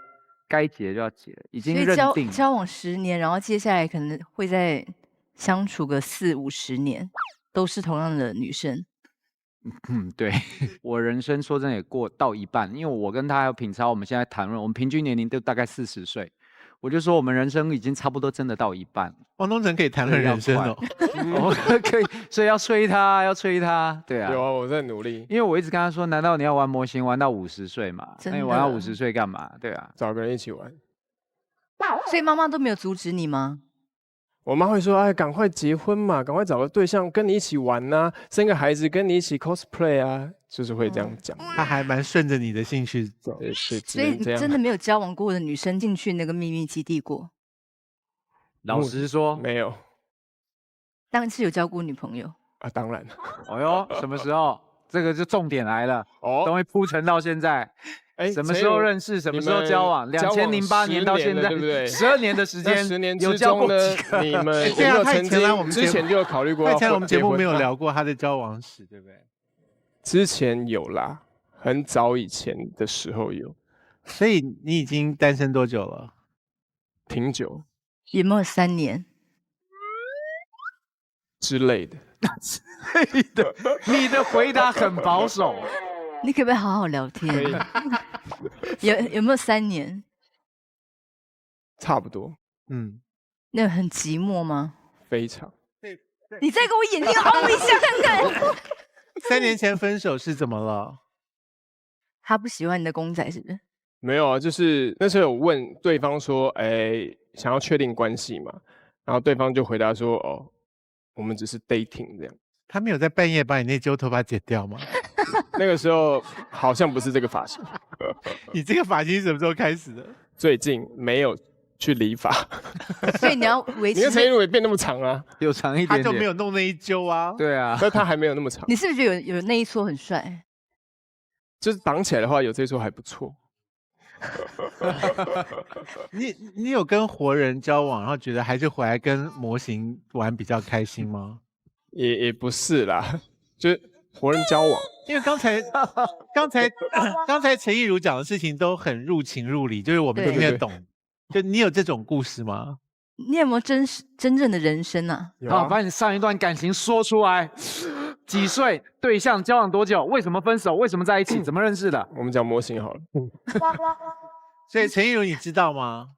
该结就要结，已经认定。交往10年，然后接下来可能会再相处个40-50年，都是同样的女生。对，我人生说真的也过到一半，因为我跟他还有品超，我们现在谈论，我们平均年龄都大概40岁，我就说我们人生已经差不多真的到一半。王东城可以谈论人生哦，可以，所以要催他，对啊，有啊，我在努力，因为我一直跟他说，难道你要玩模型玩到50岁嘛？那你玩到50岁干嘛？对啊，找个人一起玩。所以妈妈都没有阻止你吗？我妈会说：“哎，赶快结婚嘛，赶快找个对象跟你一起玩啊，生个孩子跟你一起 cosplay 啊，就是会这样讲。”她还蛮顺着你的兴趣走，所以你真的没有交往过的女生进去那个秘密基地过？老实说，没有。但是有交过女朋友？啊，当然。哎呦，什么时候？这个就重点来了，哦，都会铺陈到现在。哎，什么时候认识？什么时候交往？2008年到现在，对不对？12年的时间，10年有之交过中呢几个？你们有对啊，他以没有曾前来我们经之前就有考虑过要他以前我们节目没有结婚聊过他的交往史，对不对？之前有啦，很早以前的时候有，所以你已经单身多久了？挺久有没有3年？之类的。你的回答很保守。你可不可以好好聊天？可以，有没有3年？差不多，嗯，那很寂寞吗？非常。你再给我眼睛凹一下看看。3年前分手是怎么了？他不喜欢你的公仔是不是？没有啊，就是那时候有问对方说，哎，想要确定关系嘛，然后对方就回答说，哦，我们只是 dating 这样。他没有在半夜把你那揪头发剪掉吗？那个时候好像不是这个发型。你这个发型是什么时候开始的？最近没有去理发。所以你要维持你看陈意如也变那么长啊，有长一点点，他就没有弄那一揪啊。对啊，但他还没有那么长。你是不是觉得有那一撮很帅？就是绑起来的话，有这一撮还不错。你有跟活人交往，然后觉得还是回来跟模型玩比较开心吗？也不是啦，就是活人交往。因为刚才陈意如讲的事情都很入情入理，就是我们对听得懂。就你有这种故事吗？你有没有真正的人生啊？有啊好，把你上一段感情说出来。几岁？对象交往多久？为什么分手？为什么在一起？怎么认识的？我们讲模型好了。所以陈意如你知道吗？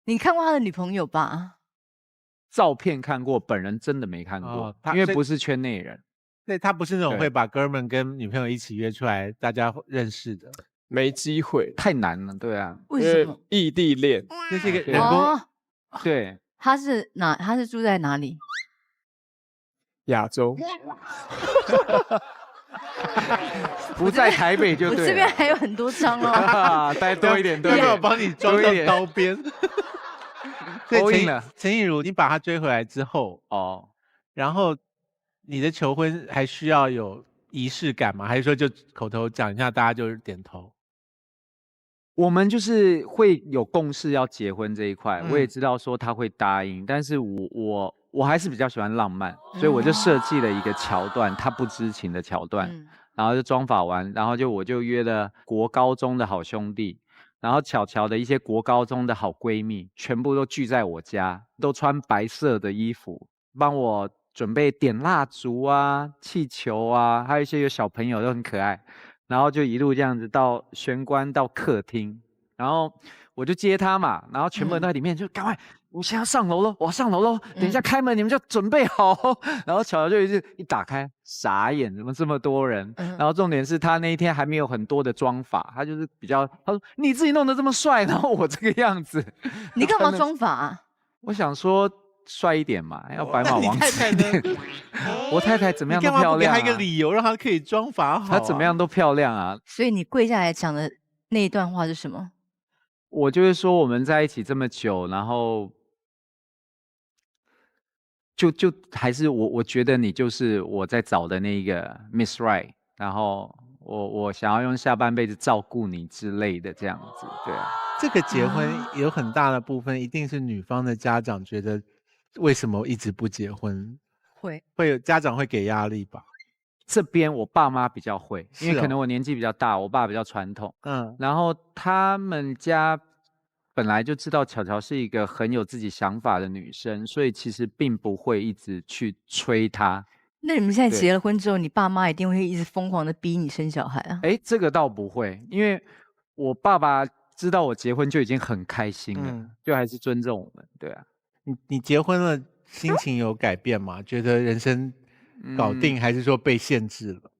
你看过他的女朋友吧？照片看过，本人真的没看过，哦因为不是圈内人。对，他不是那种对会把哥们跟女朋友一起约出来大家认识的，没机会，太难了，对啊，因为为什么？异地恋。这是一个人工。哦，对，他是住在哪里？亚洲。不在台北就我对了。这边还有很多张哦。啊，再多一点，多一点。要不要帮你装到多一点刀边？所以 all 陈 in 了陈意如，你把他追回来之后，哦，然后你的求婚还需要有仪式感吗？还是说就口头讲一下，大家就是点头？我们就是会有共识要结婚这一块，嗯我也知道说他会答应，但是我还是比较喜欢浪漫，所以我就设计了一个桥段，他不知情的桥段，嗯，然后就妆发完，然后我就约了国高中的好兄弟，然后巧巧的一些国高中的好闺蜜，全部都聚在我家，都穿白色的衣服，帮我准备点蜡烛啊、气球啊，还有一些有小朋友都很可爱，然后就一路这样子到玄关到客厅，然后我就接他嘛，然后全部人都在里面，就赶快。我现在要上楼了，我要上楼喽！等一下开门，你们就准备好哦。然后巧巧就一打开，傻眼，怎么这么多人？然后重点是他那一天还没有很多的妆法，他就是比较，他说你自己弄得这么帅，然后我这个样子，你干嘛妆发啊？我想说帅一点嘛，要白马那你王太太呢子一点。我太太怎么样都你干嘛漂亮、不给他一个啊，理由，让他可以妆发好、她怎么？样都漂亮啊。所以你跪下来讲的那一段话是什么？我就是说我们在一起这么久，然后就还是我觉得你就是我在找的那一个 Miss Right， 然后我想要用下半辈子照顾你之类的这样子，对啊。这个结婚有很大的部分一定是女方的家长觉得为什么一直不结婚，会会有家长会给压力吧？这边我爸妈比较会，因为是哦可能我年纪比较大，我爸比较传统，嗯，然后他们家本来就知道巧巧是一个很有自己想法的女生，所以其实并不会一直去催她。那你们现在对结了婚之后，你爸妈一定会一直疯狂的逼你生小孩啊？哎，这个倒不会，因为我爸爸知道我结婚就已经很开心了，嗯就还是尊重我们，对啊。你结婚了，心情有改变吗？觉得人生搞定，还是说被限制了？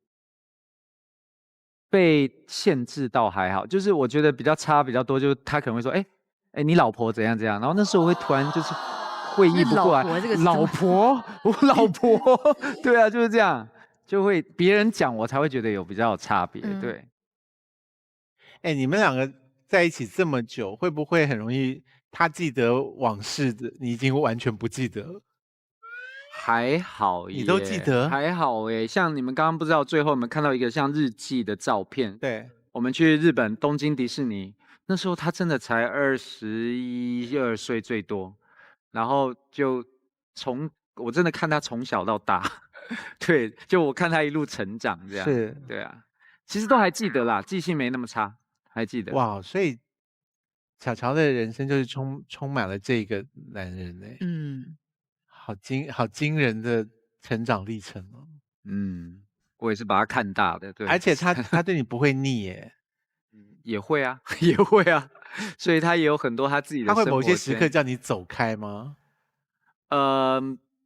被限制倒还好，就是我觉得比较差比较多，就是他可能会说，哎，你老婆怎样怎样，然后那时候我会突然就是会意不过来，老婆这个是老婆，我老婆，对啊，就是这样，就会别人讲我才会觉得有比较有差别，嗯对。哎，你们两个在一起这么久，会不会很容易他记得往事的，你已经完全不记得了？还好耶，你都记得还好耶。像你们刚刚不知道，最后我们看到一个像日记的照片，对，我们去日本东京迪士尼，那时候他真的才21、22岁最多，然后就我真的看他从小到大，对，就我看他一路成长这样，是，对啊，其实都还记得啦，记性没那么差，还记得。哇，所以小乔的人生就是充满了这个男人呢，嗯，好惊人的成长历程哦。嗯，我也是把他看大的，对，而且他对你不会腻耶，也会啊，也会啊，所以他也有很多他自己的生活他会某些时圈刻叫你走开吗？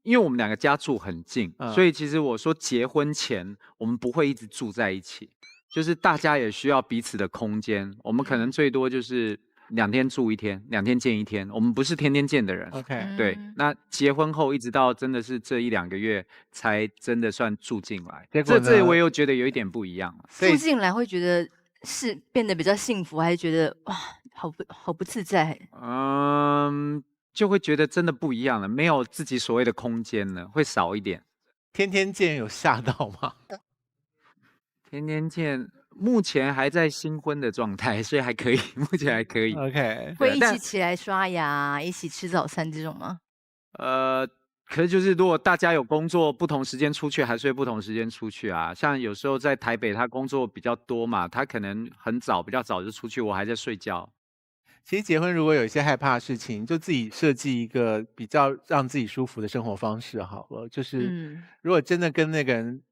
因为我们两个家住很近，嗯所以其实我说结婚前我们不会一直住在一起，就是大家也需要彼此的空间。我们可能最多就是2天住1天，2天见1天。我们不是天天见的人。 OK，对，那结婚后一直到真的是这1、2个月才真的算住进来。结果呢这我又觉得有一点不一样了。所以住进来会觉得是变得比较幸福，还是觉得哇，好不自在？就会觉得真的不一样了，没有自己所谓的空间了，会少一点。天天见有吓到吗？天天见，目前还在新婚的状态，所以还可以，目前还可以。 OK，会一但起起来刷牙，一起吃早餐这种吗？可是就是如果大家有工作，不同时间出去，还是会不同时间出去啊。像有时候在台北，他工作比较多嘛，他可能比较早就出去，我还在睡觉。其实结婚如果有一些害怕的事情，就自己设计一个比较让自己舒服的生活方式好了。就是如果真的跟那个人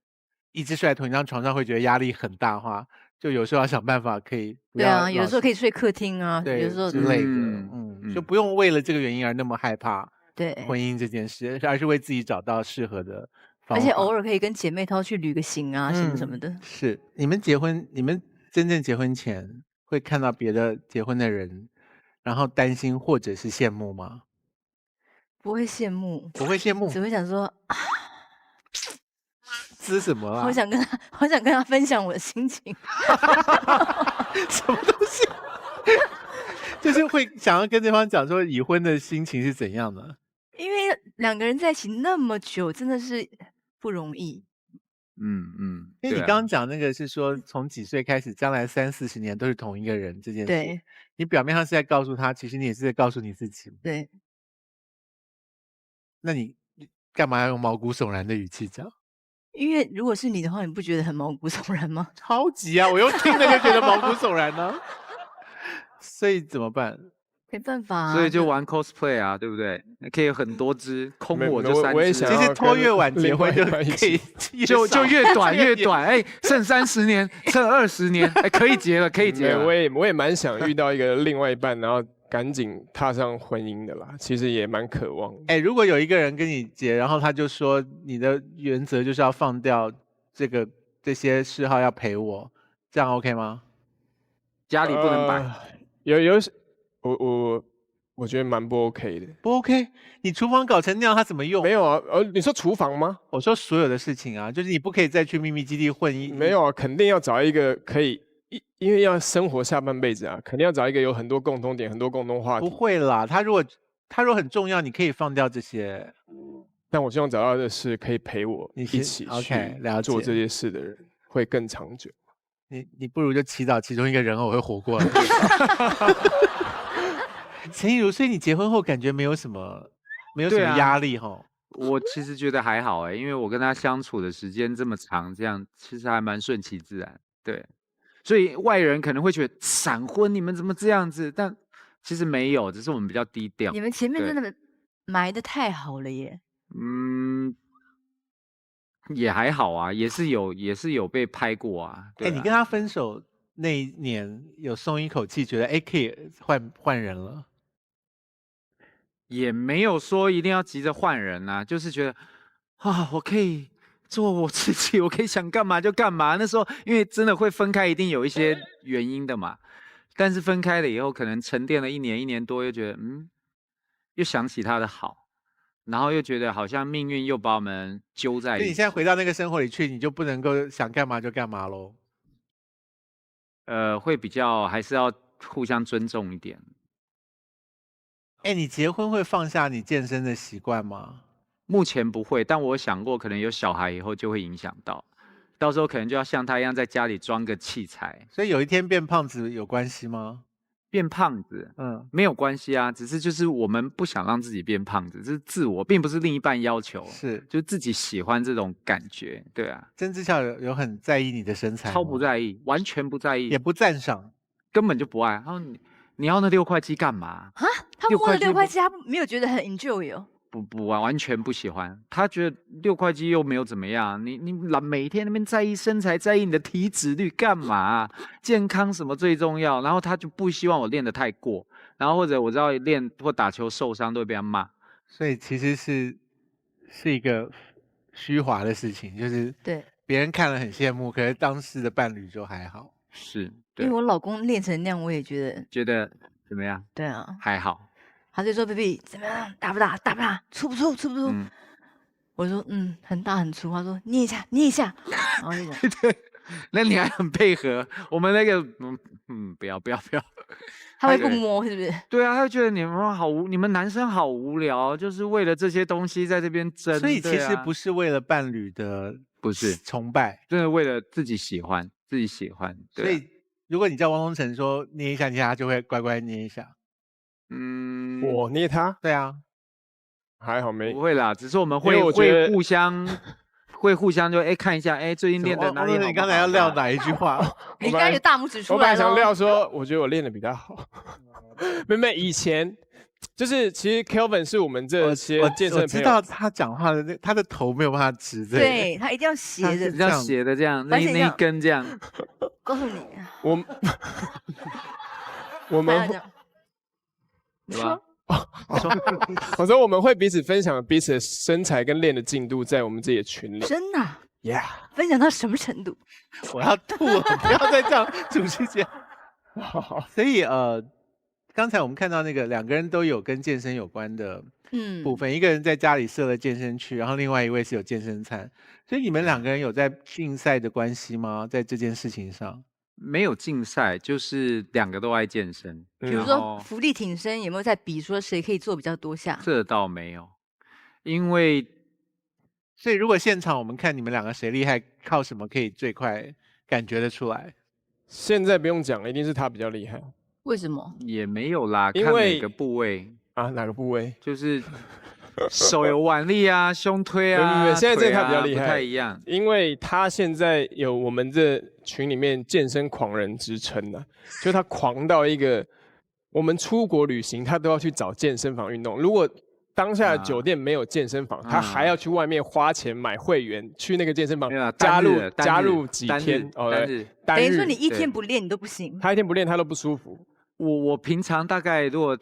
一直睡在同一张床上，会觉得压力很大的话，就有时候要想办法可以不要对啊，有的时候可以睡客厅啊，对有时候之类的，就不用为了这个原因而那么害怕对婚姻这件事，而是为自己找到适合的方法。而且偶尔可以跟姐妹淘去旅个行啊，什么什么的。是你们真正结婚前会看到别的结婚的人，然后担心或者是羡慕吗？不会羡慕，不会羡慕，只会想说啊，滋什么啊？好想跟他分享我的心情。什么东西？就是会想要跟对方讲说已婚的心情是怎样的？因为2个人在一起那么久，真的是不容易。因为你刚刚讲那个是说从几岁开始，将来30、40年都是同一个人这件事，对，你表面上是在告诉他，其实你也是在告诉你自己。对，那你干嘛要用毛骨悚然的语气讲？因为如果是你的话，你不觉得很毛骨悚然吗？超级啊！我又听了就觉得毛骨悚然呢、所以怎么办？没办法啊，所以就玩 cosplay 啊，对不对？可以有很多只，空我就3只。我也想要其实拖越晚结婚就跟另外一半一可以起就越短越短，哎，剩30年，剩20年，哎，可以结了，可以结了。我也蛮想遇到一个另外一半，然后赶紧踏上婚姻的啦。其实也蛮渴望的。哎，如果有一个人跟你结，然后他就说你的原则就是要放掉这些嗜好，要陪我，这样 OK 吗？家里不能摆。我觉得蛮不 OK 的。不 OK？你厨房搞成那样，他怎么用？没有啊，你说厨房吗？我说所有的事情啊，就是你不可以再去秘密基地混没有啊，肯定要找一个可以，因为要生活下半辈子啊，肯定要找一个有很多共同点、很多共同话题。不会啦，他如果很重要，你可以放掉这些。但我希望找到的是可以陪我你一起 OK 了解做这些事的人，会更长久。你不如就祈祷其中一个人偶会活过来。陈亦儒，所以你结婚后感觉没有什么压力哈？我其实觉得还好哎，因为我跟他相处的时间这么长，这样其实还蛮顺其自然。对，所以外人可能会觉得闪婚你们怎么这样子，但其实没有，只是我们比较低调。你们前面真的埋得太好了耶。也还好啊，也是有被拍过啊。哎，你跟他分手那一年有松一口气，觉得哎可以换人了？也没有说一定要急着换人啊，就是觉得啊，我可以做我自己，我可以想干嘛就干嘛。那时候因为真的会分开，一定有一些原因的嘛。但是分开了以后，可能沉淀了1年多，又觉得又想起他的好，然后又觉得好像命运又把我们揪在一起。所以你现在回到那个生活里去，你就不能够想干嘛就干嘛喽？会比较还是要互相尊重一点。哎，你结婚会放下你健身的习惯吗？目前不会，但我想过可能有小孩以后就会影响到，到时候可能就要像他一样在家里装个器材。所以有一天变胖子有关系吗？变胖子，没有关系啊，只是就是我们不想让自己变胖子，这是自我，并不是另一半要求，是就自己喜欢这种感觉，对啊。曾之乔有很在意你的身材吗？超不在意，完全不在意，也不赞赏，根本就不爱。他说你要那6块肌干嘛？啊，他摸了6块肌，他没有觉得很 enjoy 哦。不完全不喜欢，他觉得6块肌又没有怎么样，你每天那边在意身材，在意你的体脂率干嘛？健康什么最重要？然后他就不希望我练得太过，然后或者我知道练或打球受伤都会被他骂，所以其实是一个虚华的事情，就是对别人看了很羡慕，可是当时的伴侣就还好。是，因为我老公练成那样，我也觉得怎么样？对啊，还好。他就说 ：“baby 怎么样？大不大？大不大？粗不粗？粗不粗？”我说：“很大很粗。”他说：“捏一下，捏一下。”然后就讲，对，那你还很配合。我们那个，不要。他会不摸，是不是？对啊，他会觉得你们男生好无聊，就是为了这些东西在这边争。所以其实不是为了伴侣的，不是崇拜，真的为了自己喜欢。对所以如果你叫汪东城说捏一下，他就会乖乖捏一下。我捏他？对啊，还好没不会啦，只是我们会互相就看一下，最近练的哪里好。你刚才要撂哪一句话？你应该有大拇指出来。我本来想撂说，我觉得我练的比较好。没，以前就是其实 Kelvin 是我们这些健身的朋友，我知道他讲话的他的头没有办法直的，对他一定要斜的，要斜的这样，那一根这样。告诉你，我们。你说，我说我们会彼此分享彼此的身材跟练的进度，在我们自己的群里。真的 ？Yeah， 分享到什么程度？我要吐了，不要再这样主持节目。所以刚才我们看到那个2个人都有跟健身有关的部分，一个人在家里设了健身区，然后另外一位是有健身餐，所以你们2个人有在竞赛的关系吗？在这件事情上？没有竞赛，就是2个都爱健身。比如说伏地挺身，有没有在比说谁可以做比较多下？这倒没有，所以如果现场我们看你们2个谁厉害，靠什么可以最快感觉得出来？现在不用讲，一定是他比较厉害。为什么？也没有啦，看哪个部位啊？哪个部位？就是手有腕力啊，胸推啊。现在这个他比较厉害，不太一样，因为他现在有我们这群里面健身狂人之称呢，就他狂到一个，我们出国旅行他都要去找健身房运动。如果当下的酒店没有健身房，他还要去外面花钱买会员，去那个健身房加入几天，等于说你一天不练你都不行。他一天不练他都不舒服。我平常大概如果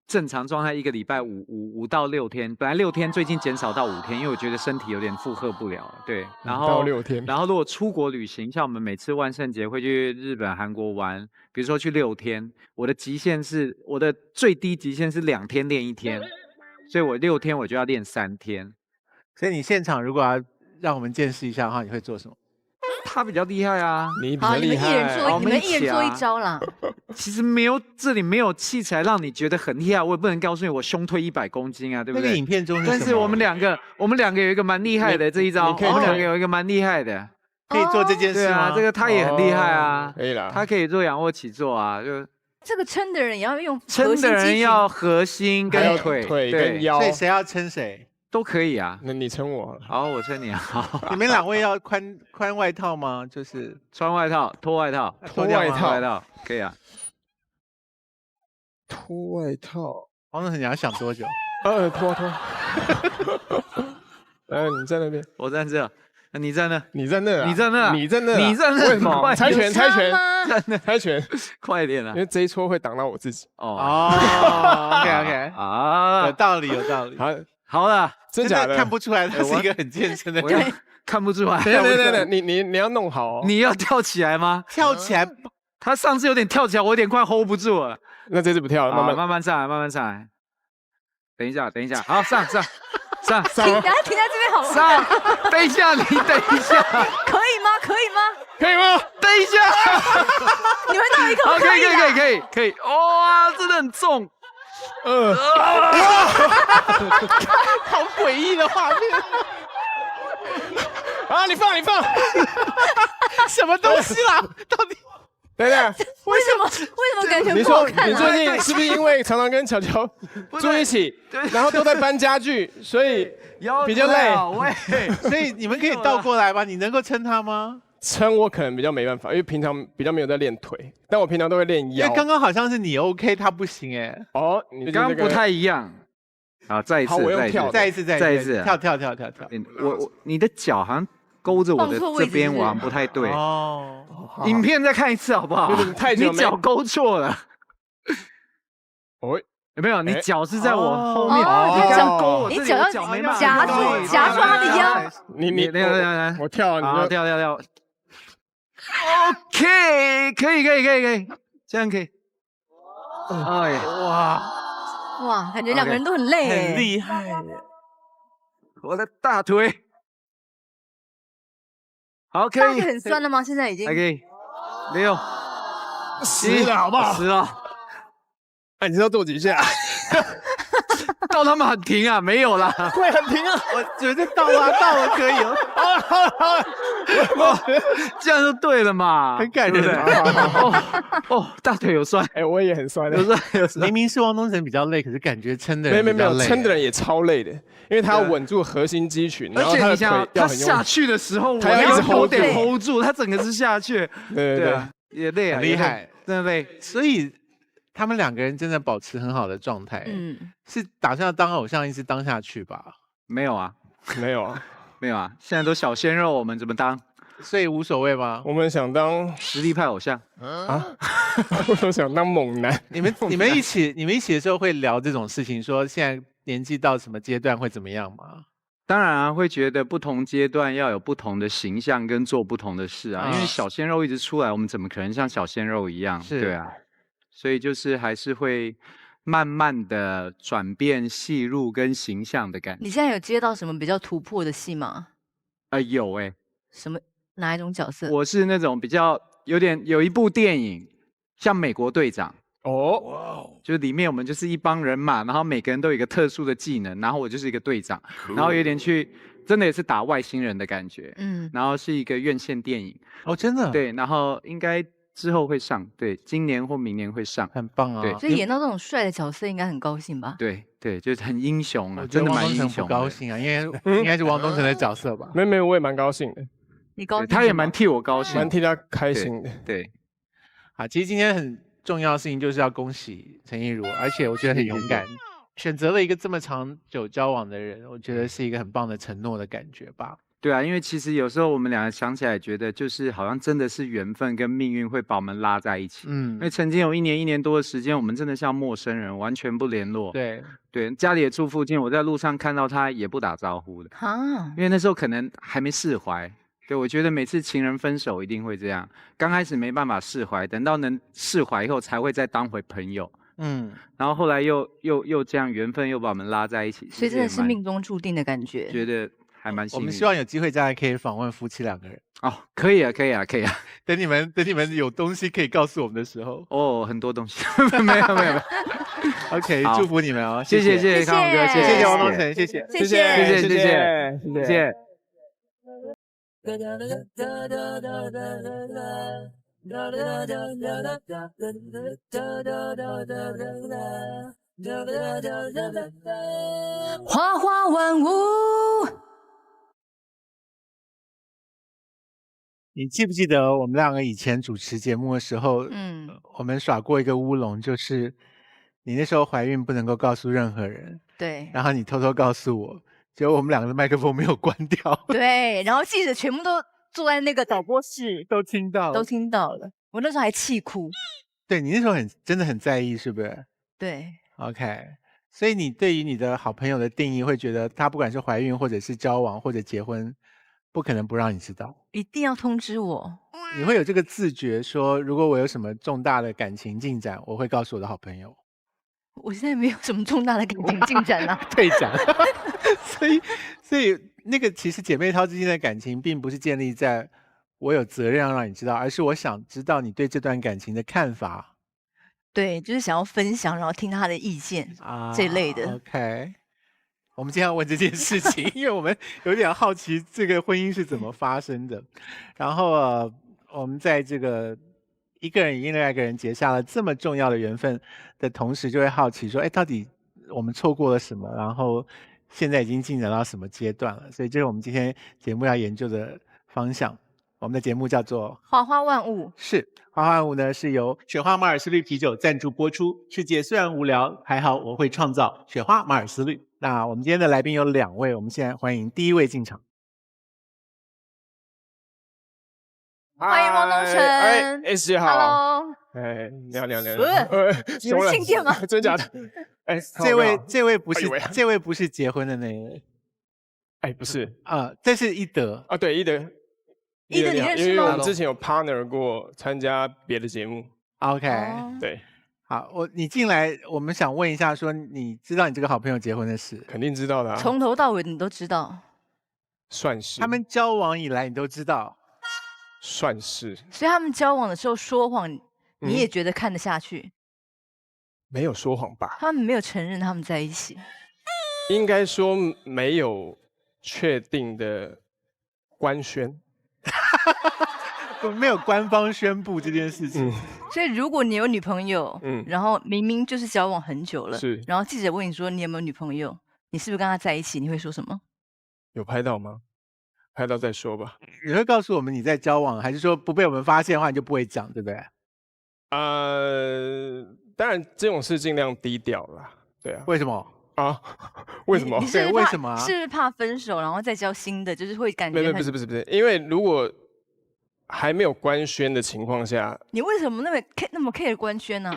正常状态1个礼拜5到6天，本来6天最近减少到5天，因为我觉得身体有点负荷不了。对，然后到6天，然后如果出国旅行，像我们每次万圣节会去日本、韩国玩，比如说去6天，我的最低极限是2天练1天，所以我6天我就要练3天。所以你现场如果要让我们见识一下的话，你会做什么？他比较厉害啊，你比较厉害。你们一人做一招啦。其实这里没有器材让你觉得很厉害，我也不能告诉你我胸推100公斤啊，对不对？那个影片中是什么？但是我们两个有一个蛮厉害的这一招，我们2个有一个蛮厉害的，可以做这件事吗？啊，这个他也很厉害啊，可以啦，他可以做仰卧起坐啊，就这个撑的人也要用撑的人要核心跟腿跟腰，所以谁要撑谁？都可以啊，那你撑我，好，我撑你啊。好，你们2位要宽外套吗？就是穿外套、脱外套、脱外套，可以啊。脱外套，黄总，你要想多久？脱。你在那边，我在这，你在那，你在那，你在那，你在那，你在那，为什么？猜拳，猜拳，快一点啊！因为这一撮会挡到我自己。OK 啊，有道理。好了，真的看不出来他是一个很健身的人，看不出来。对，你要弄好，你要跳起来吗？跳起来，他上次有点跳起来，我有点快 hold 不住了。那这次不跳了，慢慢上来。等一下，好，上。等下停在这边好了。上，等一下，可以吗？等一下，你们到一口可以。哇，真的很重。好诡异的画面啊！你放，什么东西啦？到底等等，为什么感觉你说不好看你最近是不是因为常常跟乔乔住一起，然后都在搬家具，所以比较累？所以你们可以倒过来吗？你能够撑他吗？撑我可能比较没办法，因为平常比较没有在练腿，但我平常都会练腰。因为刚刚好像是你 OK， 他不行哎。哦，你刚刚不太一样。好，再一次，再一次，跳，你的脚好像勾着我的这边，我好像不太对。哦，影片再看一次好不好？太久没你脚勾错了。哦，有没有？你脚是在我后面，你刚勾我，你脚要夹住他的腰。你来，我跳，好，跳。OK， 可以，这样可以。哎哇，感觉两个人都很累，很厉害。我的大腿，好，可以。大腿很酸了吗？现在已经。OK， 6、10了，好不好？ 10了。哎，你知道做几下？到他们很停啊，没有啦，会很停啊。我觉得到了可以了。好了，这样就对了嘛，很感人。哦，大腿有酸，哎，我也很酸的，有酸。明明是汪东城比较累，可是感觉撑的人没有，撑的人也超累的，因为他要稳住核心肌群，然后他的腿要很用。他下去的时候，他要一直 hold 住，他整个是下去。对，也累啊，很厉害，真的累。所以他们两个人真的保持很好的状态。是打算要当偶像一直当下去吧？没有啊，没有啊，现在都小鲜肉，我们怎么当？所以无所谓吗？我们想当实力派偶像啊，我想当猛男。你们一起的时候会聊这种事情，说现在年纪到什么阶段会怎么样吗？当然啊，会觉得不同阶段要有不同的形象跟做不同的事啊，因为小鲜肉一直出来，我们怎么可能像小鲜肉一样？对啊，所以就是还是会慢慢的转变戏路跟形象的感觉。你现在有接到什么比较突破的戏吗？有哎。什么？哪一种角色？我是那种比较有一部电影，像美国队长。就是里面我们就是一帮人嘛，然后每个人都有一个特殊的技能，然后我就是一个队长，然后有点真的也是打外星人的感觉，然后是一个院线电影。真的？对，然后应该之后会上，对，今年或明年会上，很棒啊。对，所以演到这种帅的角色应该很高兴吧？对，就是很英雄啊，真的蛮英雄。不高兴啊，因为应该是汪东城的角色吧？没有，我也蛮高兴的。你高兴？他也蛮替我高兴，蛮替他开心的。对，好，其实今天很重要的事情就是要恭喜陈亦儒，而且我觉得很勇敢，选择了一个这么长久交往的人，我觉得是一个很棒的承诺的感觉吧。对啊，因为其实有时候我们两个想起来，觉得就是好像真的是缘分跟命运会把我们拉在一起。因为曾经有1年多的时间，我们真的像陌生人，完全不联络。对，家里也住附近，我在路上看到他也不打招呼的。因为那时候可能还没释怀。对，我觉得每次情人分手一定会这样，刚开始没办法释怀，等到能释怀以后，才会再当回朋友。然后后来又这样，缘分又把我们拉在一起，所以真的是命中注定的感觉。觉得还蛮幸运。我们希望有机会将来可以访问夫妻2个人。可以啊。等你们有东西可以告诉我们的时候。很多东西。没有。OK， 祝福你们哦！谢谢康永哥，谢谢汪东城，谢谢。花花万物。你记不记得我们2个以前主持节目的时候，我们耍过一个乌龙，就是你那时候怀孕不能够告诉任何人，对，然后你偷偷告诉我，结果我们2个的麦克风没有关掉，对，然后记者全部都坐在那个导播室，都听到了，我那时候还气哭。对，你那时候真的很在意，是不是？对 ，OK， 所以你对于你的好朋友的定义，会觉得他不管是怀孕或者是交往或者结婚，不可能不让你知道，一定要通知我。你会有这个自觉说，如果我有什么重大的感情进展，我会告诉我的好朋友。我现在没有什么重大的感情进展啊，退展。所以那个其实姐妹淘之间的感情，并不是建立在我有责任要让你知道，而是我想知道你对这段感情的看法。对，就是想要分享，然后听他的意见这类的。OK， 我们今天要问这件事情，因为我们有点好奇这个婚姻是怎么发生的。然后我们在这个一个人与另外一个人结下了这么重要的缘分的同时，就会好奇说，哎，到底我们错过了什么？然后现在已经进展到什么阶段了？所以这是我们今天节目要研究的方向。我们的节目叫做花花万物，是花花万物呢，是由雪花马尔斯绿啤酒赞助播出。世界虽然无聊，还好我会创造雪花马尔斯绿。那我们今天的来宾有2位，我们现在欢迎第一位进场。欢迎汪东城。哎 ，S 姐好。 Hello， 哎，你好，你好，你好。你们庆典吗？真假的？哎，这位不是结婚的那一位。哎，不是啊，这是一德啊，对，一德，你认识吗？因为我们之前有 partner 过参加别的节目。OK，对。好，你进来，我们想问一下，说你知道你这个好朋友结婚的事？肯定知道的啊。从头到尾你都知道。算是。他们交往以来你都知道。算是。所以他们交往的时候说谎，你也觉得看得下去？没有说谎吧？他们没有承认他们在一起。应该说没有确定的官宣。没有官方宣布这件事情。所以如果你有女朋友，然后明明就是交往很久了，是，然后记者问你说你有没有女朋友，你是不是跟她在一起？你会说什么？有拍到吗？拍到再说吧。你会告诉我们你在交往，还是说不被我们发现的话你就不会讲，对不对？当然这种事尽量低调啦。对啊。为什么啊？为什么？对，为什么？是怕分手，然后再交新的，就是会感觉不是，因为如果还没有官宣的情况下，你为什么那么 care 官宣呢？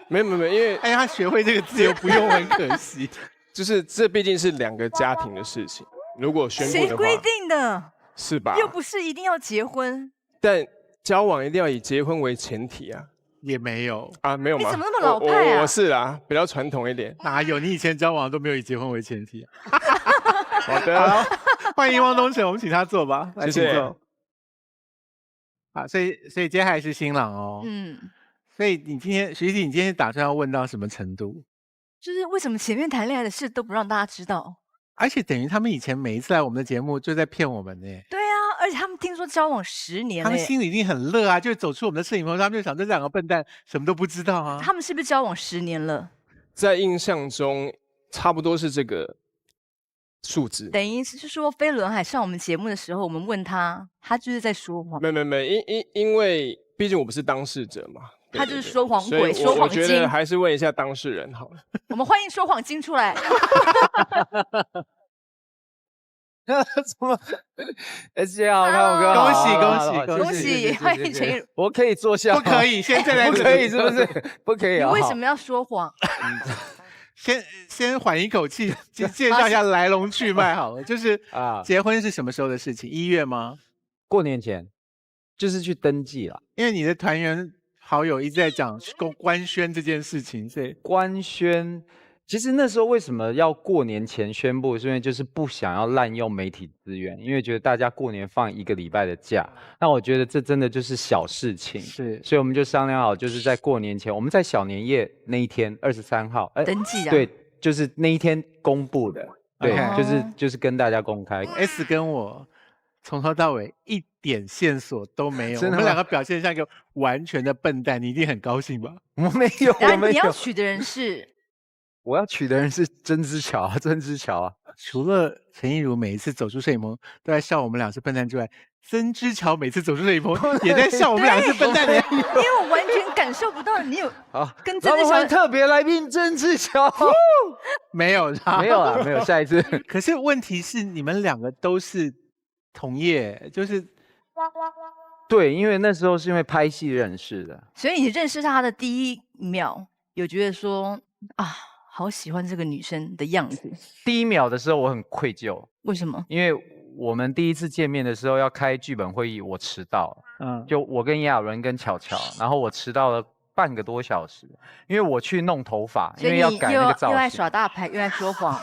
没有，因为哎，他学会这个字又不用，很可惜。就是这毕竟是2个家庭的事情，如果宣布的话，谁规定的？是吧？又不是一定要结婚，但交往一定要以结婚为前提啊。也没有啊，没有吗？你怎么那么老派啊？我是啦，比较传统一点。哪有？你以前交往都没有以结婚为前提。好的，欢迎汪东城，我们请他坐吧，来请坐。好，所以接下来是新郎哦。所以你今天学弟，你今天打算要问到什么程度？就是为什么前面谈恋爱的事都不让大家知道？而且等于他们以前每一次来我们的节目就在骗我们呢。对啊，而且他们听说交往10年，他们心里一定很乐啊，就走出我们的摄影棚，他们就想这2个笨蛋什么都不知道啊。他们是不是交往10年了？在印象中差不多是这个数字。等于是说飞轮海上我们节目的时候，我们问他，他就是在说谎。没，因为毕竟我不是当事者嘛。他就是说谎鬼，说谎精。我觉得还是问一下当事人好了。我们欢迎说谎精出来。什么 ？S 姐好，看我哥，恭喜！欢迎陈玉。我可以坐下？不可以，现在不可以，是不是？不可以啊！你为什么要说谎？先缓一口气，介绍一下来龙去脉好了。就是结婚是什么时候的事情？1月吗？过年前，就是去登记了。因为你的团员好友一直在讲官宣这件事情，所以官宣。其实那时候为什么要过年前宣布？是因为就是不想要滥用媒体资源，因为觉得大家过年放1个礼拜的假，那我觉得这真的就是小事情，是，所以我们就商量好，就是在过年前，我们在小年夜那一天23号，登记啊，对，就是那一天公布的，对，就是跟大家公开。S 跟我从头到尾一点线索都没有，我们2个表现像一个完全的笨蛋，你一定很高兴吧？我没有，你要娶的人是。我要娶的人是曾之乔啊，曾之乔啊。除了陈亦儒每一次走出摄影棚都在笑我们俩是笨蛋之外，曾之乔每次走出摄影棚也在笑我们俩是笨蛋的。因为我完全感受不到你有跟曾之乔特别来宾曾之乔。没有没有，下一次。可是问题是你们2个都是同业，就是对，因为那时候是因为拍戏认识的，所以你认识他的第1秒有觉得说啊。好喜欢这个女生的样子。第1秒的时候我很愧疚，为什么？因为我们第一次见面的时候要开剧本会议，我迟到了。就我跟亚伦跟巧巧，然后我迟到了半个多小时，因为我去弄头发，因为要改那个造型。又爱耍大牌，又爱说谎。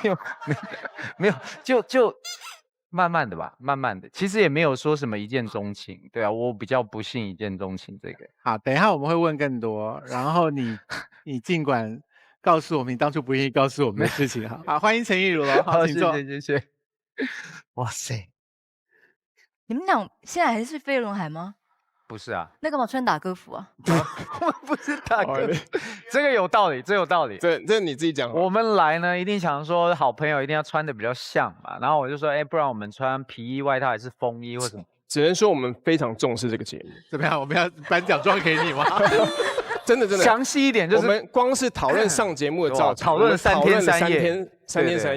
没有，就慢慢的吧，慢慢的，其实也没有说什么一见钟情，对啊，我比较不信一见钟情这个。好，等一下我们会问更多，然后你尽管告诉我们你当初不愿意告诉我们的事情。好，欢迎陈亦儒了，好，请坐。谢谢。哇塞，你们俩现在还是飞轮海吗？不是啊，那干嘛穿打歌服啊？我不是大哥，这个有道理，这有道理。这你自己讲。我们来呢，一定想说好朋友一定要穿的比较像嘛，然后我就说，不然我们穿皮衣外套还是风衣或什么？只能说我们非常重视这个节目。怎么样？我们要颁奖状给你吗？真的，详细一点，就是我们光是讨论上节目的造型，讨论了3天3夜。3天3夜。